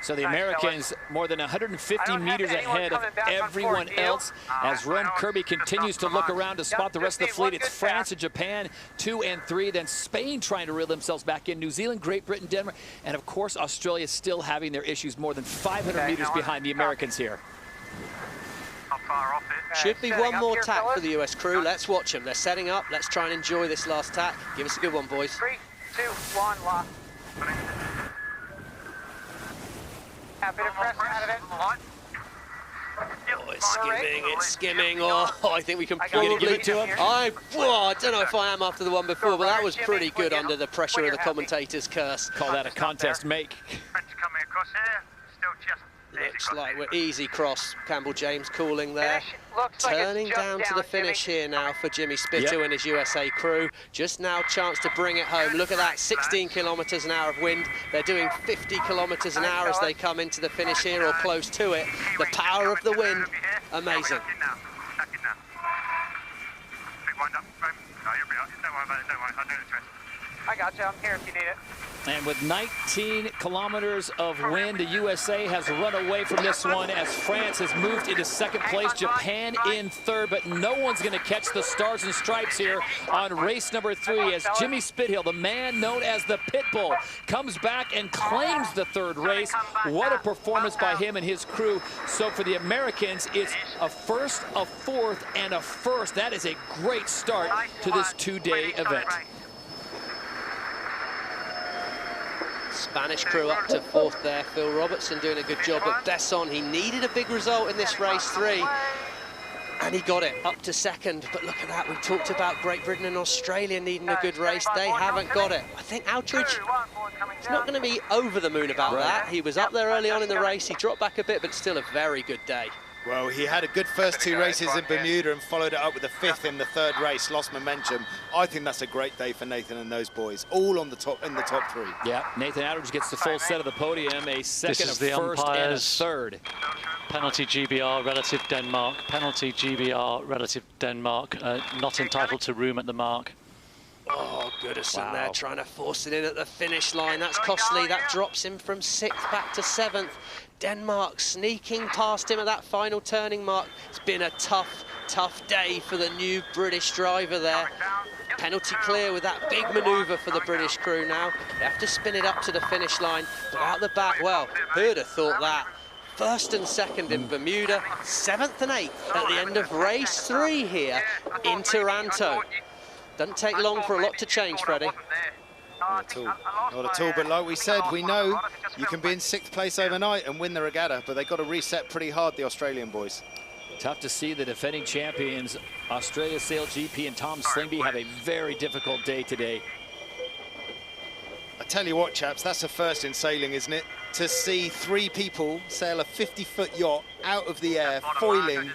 So the Americans more than 150 meters ahead of everyone else as Rome Kirby continues to look around to spot the rest of the fleet. It's France and Japan, 2 and 3, then Spain trying to reel themselves back in, New Zealand, Great Britain, Denmark, and of course Australia still having their issues more than 500 meters behind the Americans here. Should be one more tack for the US crew. Let's watch them. They're setting up. Let's try and enjoy this last tack. Give us a good one, boys. 3, 2, 1, lock. A bit of pressure out of it. Oh, it's skimming, it's skimming. Oh, I think we can probably give it to him. I don't know if I am after the one before, but that was pretty good under the pressure of the commentator's curse. Call that a contest make. Coming across here, still just Looks like we're easy cross. Campbell James cooling there. Turning down to the finish here now for Jimmy Spithill and his USA crew. Just now chance to bring it home. Look at that, 16 kilometers an hour of wind. They're doing 50 kilometers an hour as they come into the finish here or close to it. The power of the wind, amazing. I got you, I'm here if you need it. And with 19 kilometers of wind, the USA has run away from this one as France has moved into second place, Japan in third, but no one's going to catch the stars and stripes here on race number 3 as Jimmy Spithill, the man known as the Pitbull, comes back and claims the third race. What a performance by him and his crew. So for the Americans, it's a first, a fourth, and a first. That is a great start to this two-day event. Spanish crew up to fourth there. Phil Robertson doing a good job at Besson. He needed a big result in this race 3. And he got it up to second. But look at that. We talked about Great Britain and Australia needing a good race. They haven't got it. I think Outridge is not going to be over the moon about that. He was up there early on in the race. He dropped back a bit, but still a very good day. Well, he had a good first 2 races in Bermuda and followed it up with a 5th in the 3rd race, lost momentum. I think that's a great day for Nathan and those boys, all on the top in the top 3. Yeah, Nathan Outridge gets the full set of the podium, a second, a first, and a third. Penalty GBR relative Denmark, penalty GBR relative Denmark, not entitled to room at the mark. Oh, Goodison there trying to force it in at the finish line. That's costly. That drops him from 6th back to 7th. Denmark sneaking past him at that final turning mark. It's been a tough, tough day for the new British driver there. Penalty clear with that big manoeuvre for the British crew now. They have to spin it up to the finish line, but out the back, well, who'd have thought that? 1st and 2nd in Bermuda, 7th and 8th at the end of race 3 here in Taranto. Doesn't take long for a lot to change, Freddie. Not at all. Not at all, but like we said, we know you can be in 6th place overnight and win the regatta, but they've got to reset pretty hard, the Australian boys. Tough to see the defending champions, Australia Sail GP and Tom Slingby, have a very difficult day today. I tell you what, chaps, that's a first in sailing, isn't it? To see 3 people sail a 50-foot yacht out of the air, foiling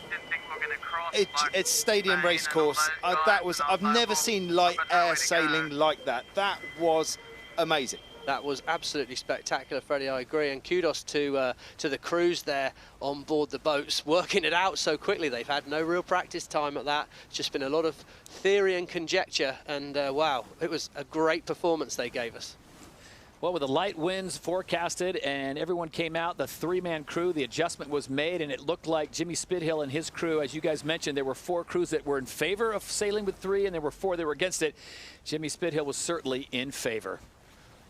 It's stadium race course. I've never seen light air sailing like that. That was amazing. That was absolutely spectacular, Freddie, I agree. And kudos to the crews there on board the boats, working it out so quickly. They've had no real practice time at that. It's just been a lot of theory and conjecture. And wow, it was a great performance they gave us. Well, with the light winds forecasted and everyone came out, the three-man crew, the adjustment was made, and it looked like Jimmy Spithill and his crew, as you guys mentioned, there were 4 crews that were in favor of sailing with 3, and there were 4 that were against it. Jimmy Spithill was certainly in favor.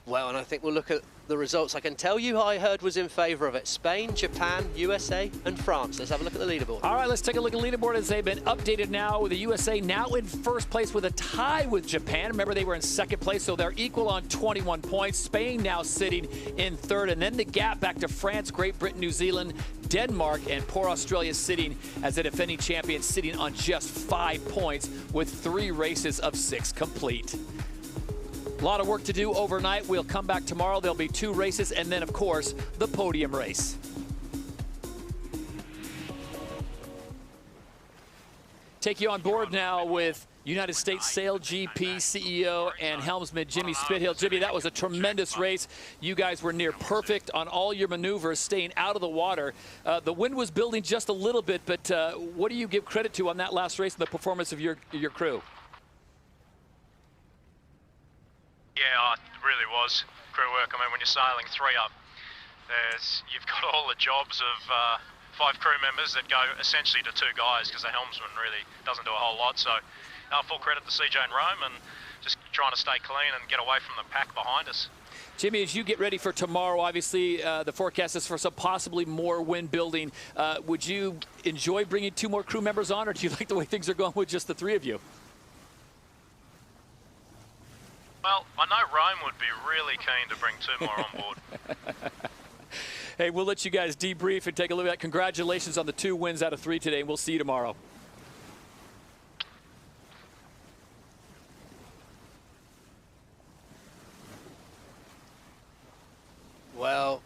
Well, and I think we'll look at the results. I can tell you who I heard was in favour of it. Spain, Japan, USA and France. Let's have a look at the leaderboard. All right, let's take a look at the leaderboard as they've been updated now. With the USA now in first place with a tie with Japan. Remember, they were in second place, so they're equal on 21 points. Spain now sitting in third, and then the gap back to France, Great Britain, New Zealand, Denmark, and poor Australia sitting as the defending champions, sitting on just 5 points with 3 races of 6 complete. A lot of work to do overnight. We'll come back tomorrow. There'll be 2 races, and then, of course, the podium race. Take you on board now with United States Sail GP CEO and helmsman Jimmy Spithill. Jimmy, that was a tremendous race. You guys were near perfect on all your maneuvers, staying out of the water. The wind was building just a little bit, but what do you give credit to on that last race and the performance of your crew? Yeah, it really was crew work. I mean, when you're sailing 3 up, you've got all the jobs of 5 crew members that go essentially to 2 guys because the helmsman really doesn't do a whole lot. So full credit to CJ and Rome and just trying to stay clean and get away from the pack behind us. Jimmy, as you get ready for tomorrow, obviously the forecast is for some possibly more wind building. Would you enjoy bringing 2 more crew members on, or do you like the way things are going with just the 3 of you? Well, I know Rome would be really keen to bring 2 more on board. Hey, we'll let you guys debrief and take a look at that. Congratulations on the 2 wins out of 3 today, and we'll see you tomorrow. Well,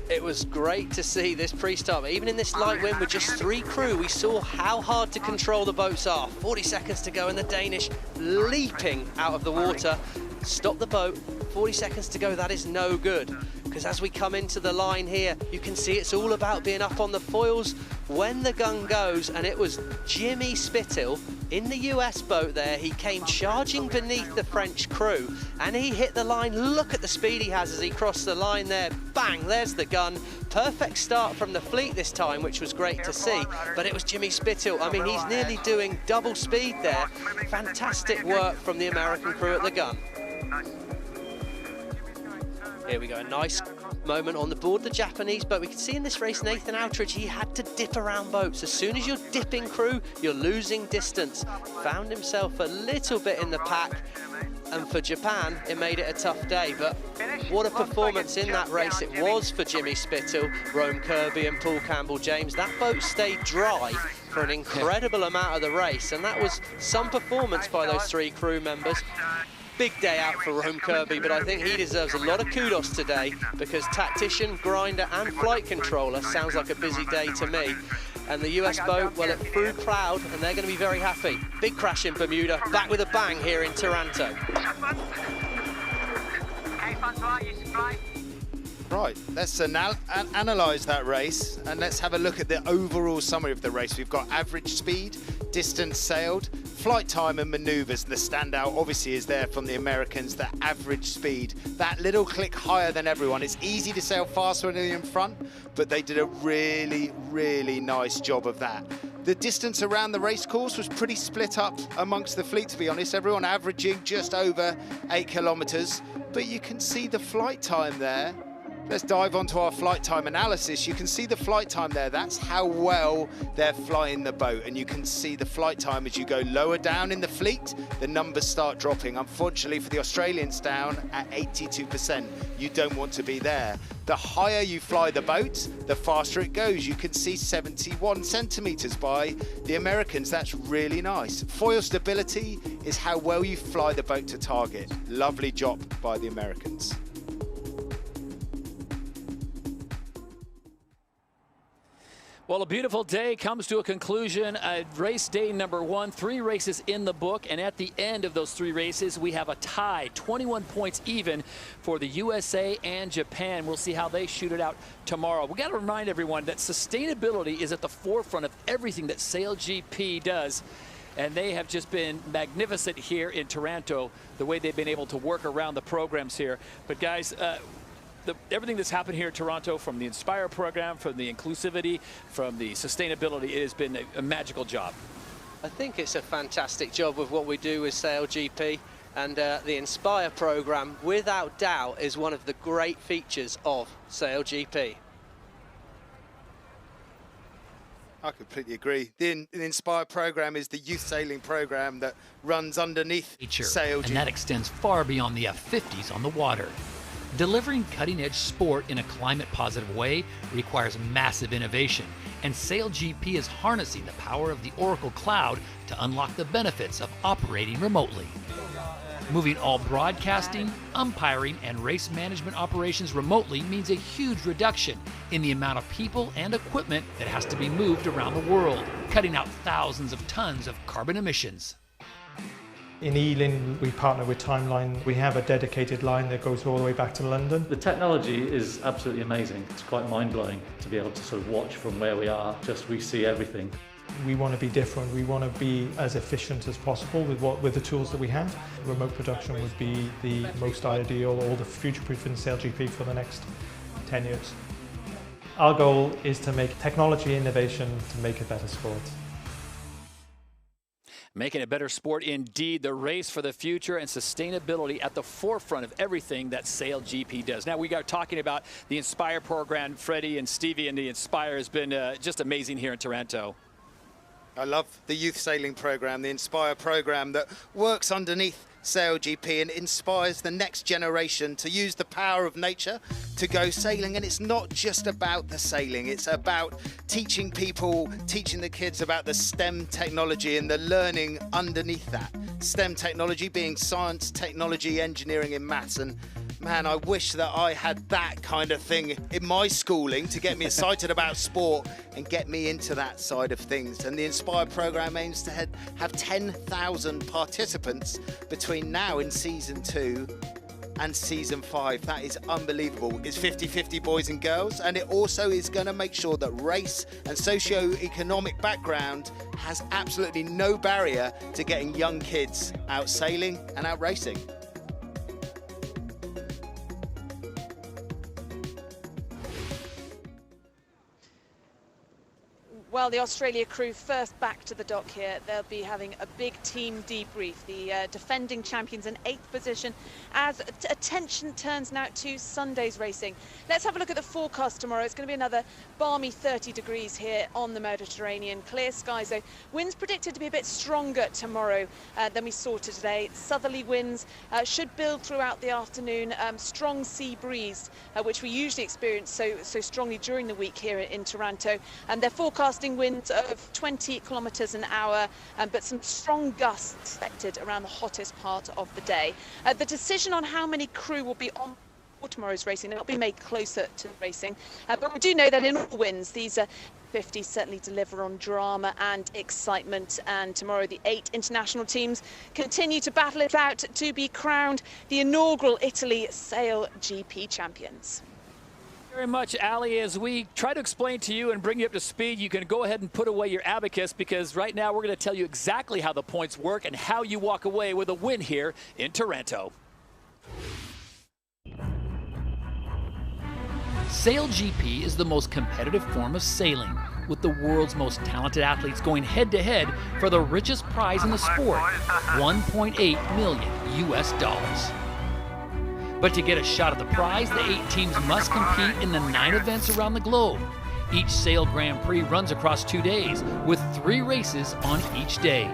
it was great to see this pre-start. Even in this light wind with just 3 crew, we saw how hard to control the boats are. 40 seconds to go, and the Danish leaping out of the water. Stop the boat, 40 seconds to go. That is no good, because as we come into the line here, you can see it's all about being up on the foils when the gun goes, and it was Jimmy Spithill in the US boat there. He came charging beneath the French crew, and he hit the line. Look at the speed he has as he crossed the line there. Bang, there's the gun. Perfect start from the fleet this time, which was great to see, but it was Jimmy Spithill. I mean, he's nearly doing double speed there. Fantastic work from the American crew at the gun. Here we go, a nice moment on the board the Japanese boat. We can see in this race Nathan Outridge, he had to dip around boats. As soon as you're dipping crew, you're losing distance. Found himself a little bit in the pack, and for Japan it made it a tough day, but what a performance in that race it was for Jimmy Spithill, Rome Kirby and Paul Campbell-James. That boat stayed dry for an incredible amount of the race, and that was some performance by those 3 crew members. Big day out for Rome Kirby, but I think he deserves a lot of kudos today, because tactician, grinder and flight controller sounds like a busy day to me. And the US boat, well, it flew proud, and they're going to be very happy. Big crash in Bermuda, back with a bang here in Taranto. Right, let's analyse that race, and let's have a look at the overall summary of the race. We've got average speed, distance sailed, flight time and manoeuvres. The standout obviously is there from the Americans, the average speed. That little click higher than everyone. It's easy to sail faster when they're in front, but they did a really, really nice job of that. The distance around the race course was pretty split up amongst the fleet, to be honest. Everyone averaging just over 8 kilometres, but you can see the flight time there. Let's dive onto our flight time analysis. You can see the flight time there. That's how well they're flying the boat. And you can see the flight time as you go lower down in the fleet, the numbers start dropping. Unfortunately for the Australians, down at 82%. You don't want to be there. The higher you fly the boat, the faster it goes. You can see 71 centimetres by the Americans. That's really nice. Foil stability is how well you fly the boat to target. Lovely job by the Americans. Well, a beautiful day comes to a conclusion. Race day number 1, 3 races in the book, and at the end of those 3 races, we have a tie, 21 points even for the USA and Japan. We'll see how they shoot it out tomorrow. We got to remind everyone that sustainability is at the forefront of everything that SailGP does, and they have just been magnificent here in Taranto, the way they've been able to work around the programs here. But guys, everything that's happened here in Toronto, from the Inspire program, from the inclusivity, from the sustainability, it has been a magical job. I think it's a fantastic job with what we do with SailGP, and the Inspire program, without doubt, is one of the great features of SailGP. I completely agree. The Inspire program is the youth sailing program that runs underneath SailGP. And that extends far beyond the F-50s on the water. Delivering cutting-edge sport in a climate-positive way requires massive innovation, and SailGP is harnessing the power of the Oracle Cloud to unlock the benefits of operating remotely. Moving all broadcasting, umpiring, and race management operations remotely means a huge reduction in the amount of people and equipment that has to be moved around the world, cutting out thousands of tons of carbon emissions. In Ealing, we partner with Timeline. We have a dedicated line that goes all the way back to London. The technology is absolutely amazing. It's quite mind-blowing to be able to sort of watch from where we are. We see everything. We want to be different. We want to be as efficient as possible with the tools that we have. Remote production would be the most ideal, or the future-proofing SailGP for the next 10 years. Our goal is to make technology innovation to make a better sport. Making a better sport indeed, the race for the future and sustainability at the forefront of everything that SailGP does. Now we got talking about the Inspire program. Freddie and Stevie and the Inspire has been just amazing here in Taranto. I love the youth sailing program, the Inspire program that works underneath SailGP and inspires the next generation to use the power of nature to go sailing. And it's not just about the sailing, it's about teaching people, teaching the kids about the STEM technology and the learning underneath that. STEM technology being science, technology, engineering and maths. And man, I wish that I had that kind of thing in my schooling to get me excited about sport and get me into that side of things. And the Inspire program aims to have 10,000 participants between now in season 2 and season 5. That is unbelievable. It's 50-50 boys and girls, and it also is going to make sure that race and socio-economic background has absolutely no barrier to getting young kids out sailing and out racing. Well, the Australia crew first back to the dock here. They'll be having a big team debrief. The defending champions in 8th position as attention turns now to Sunday's racing. Let's have a look at the forecast tomorrow. It's going to be another balmy 30 degrees here on the Mediterranean. Clear skies, though. Winds predicted to be a bit stronger tomorrow than we saw today. Southerly winds should build throughout the afternoon. Strong sea breeze, which we usually experience so strongly during the week here in Taranto. And they're forecasting winds of 20 kilometres an hour, but some strong gusts expected around the hottest part of the day. The decision on how many crew will be on tomorrow's racing will be made closer to the racing, but we do know that in all winds, these 50s certainly deliver on drama and excitement. And tomorrow the 8 international teams continue to battle it out to be crowned the inaugural Italy Sail GP champions. Very much, Ali. As we try to explain to you and bring you up to speed, you can go ahead and put away your abacus, because right now we're going to tell you exactly how the points work and how you walk away with a win here in Taranto. SailGP is the most competitive form of sailing, with the world's most talented athletes going head-to-head for the richest prize in the sport, $1.8 million US. But to get a shot at the prize, the 8 teams must compete in the 9 events around the globe. Each Sail Grand Prix runs across 2 days, with 3 races on each day.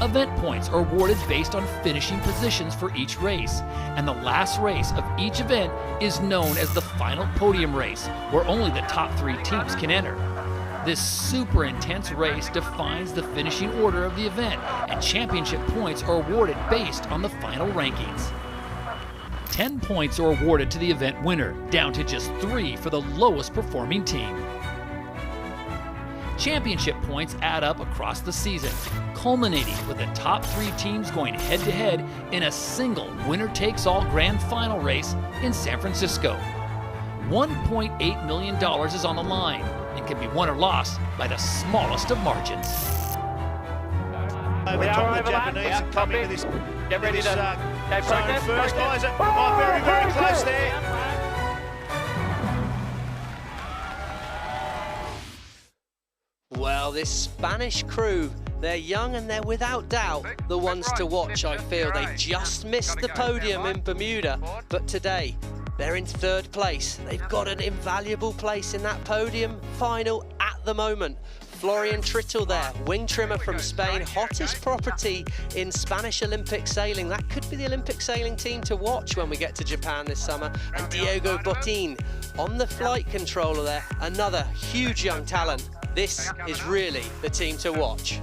Event points are awarded based on finishing positions for each race, and the last race of each event is known as the final podium race, where only the top 3 teams can enter. This super intense race defines the finishing order of the event, and championship points are awarded based on the final rankings. 10 points are awarded to the event winner, down to just 3 for the lowest performing team. Championship points add up across the season, culminating with the top 3 teams going head-to-head in a single winner-takes-all grand final race in San Francisco. $1.8 million is on the line and can be won or lost by the smallest of margins. Over top of the Japanese are coming to this. Get ready to zone first. Very, very close there. Well, this Spanish crew, they're young and they're without doubt the ones to watch, I feel. They just missed the podium in Bermuda, but today they're in 3rd place. They've got an invaluable place in that podium final at the moment. Florian Trittel there, wing trimmer from Spain, hottest property in Spanish Olympic sailing. That could be the Olympic sailing team to watch when we get to Japan this summer. And Diego Botín on the flight controller there, another huge young talent. This is really the team to watch.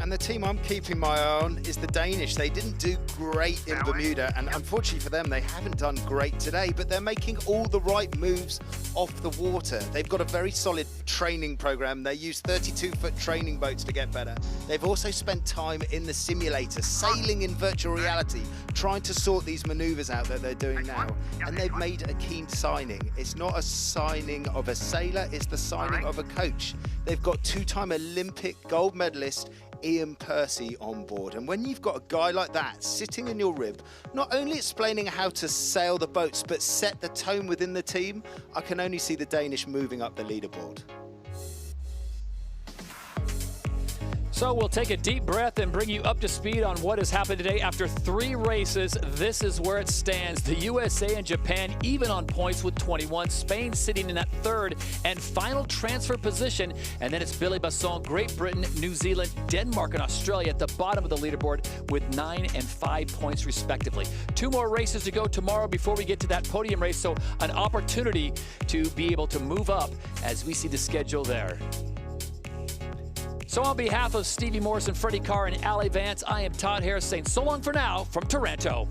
And the team I'm keeping my eye on is the Danish. They didn't do great in Bermuda, and unfortunately for them, they haven't done great today, but they're making all the right moves off the water. They've got a very solid training program. They use 32-foot training boats to get better. They've also spent time in the simulator, sailing in virtual reality, trying to sort these maneuvers out that they're doing now. And they've made a keen signing. It's not a signing of a sailor, it's the signing of a coach. They've got 2-time Olympic gold medalist Ian Percy on board. And when you've got a guy like that sitting in your rib, not only explaining how to sail the boats, but set the tone within the team, I can only see the Danish moving up the leaderboard. So we'll take a deep breath and bring you up to speed on what has happened today. After 3 races, this is where it stands. The USA and Japan even on points with 21. Spain sitting in that 3rd and final transfer position. And then it's Billy Basson, Great Britain, New Zealand, Denmark, and Australia at the bottom of the leaderboard with 9 and 5 points respectively. 2 more races to go tomorrow before we get to that podium race. So an opportunity to be able to move up as we see the schedule there. So on behalf of Stevie Morrison, Freddie Carr, and Ali Vance, I am Todd Harris saying so long for now from Taranto.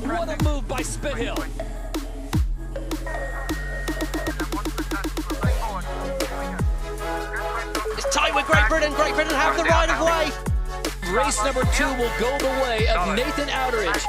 What a move by Spithill. It's tight with Great Britain. Great Britain have the right of way. Race number 2 will go the way of Nathan Outeridge.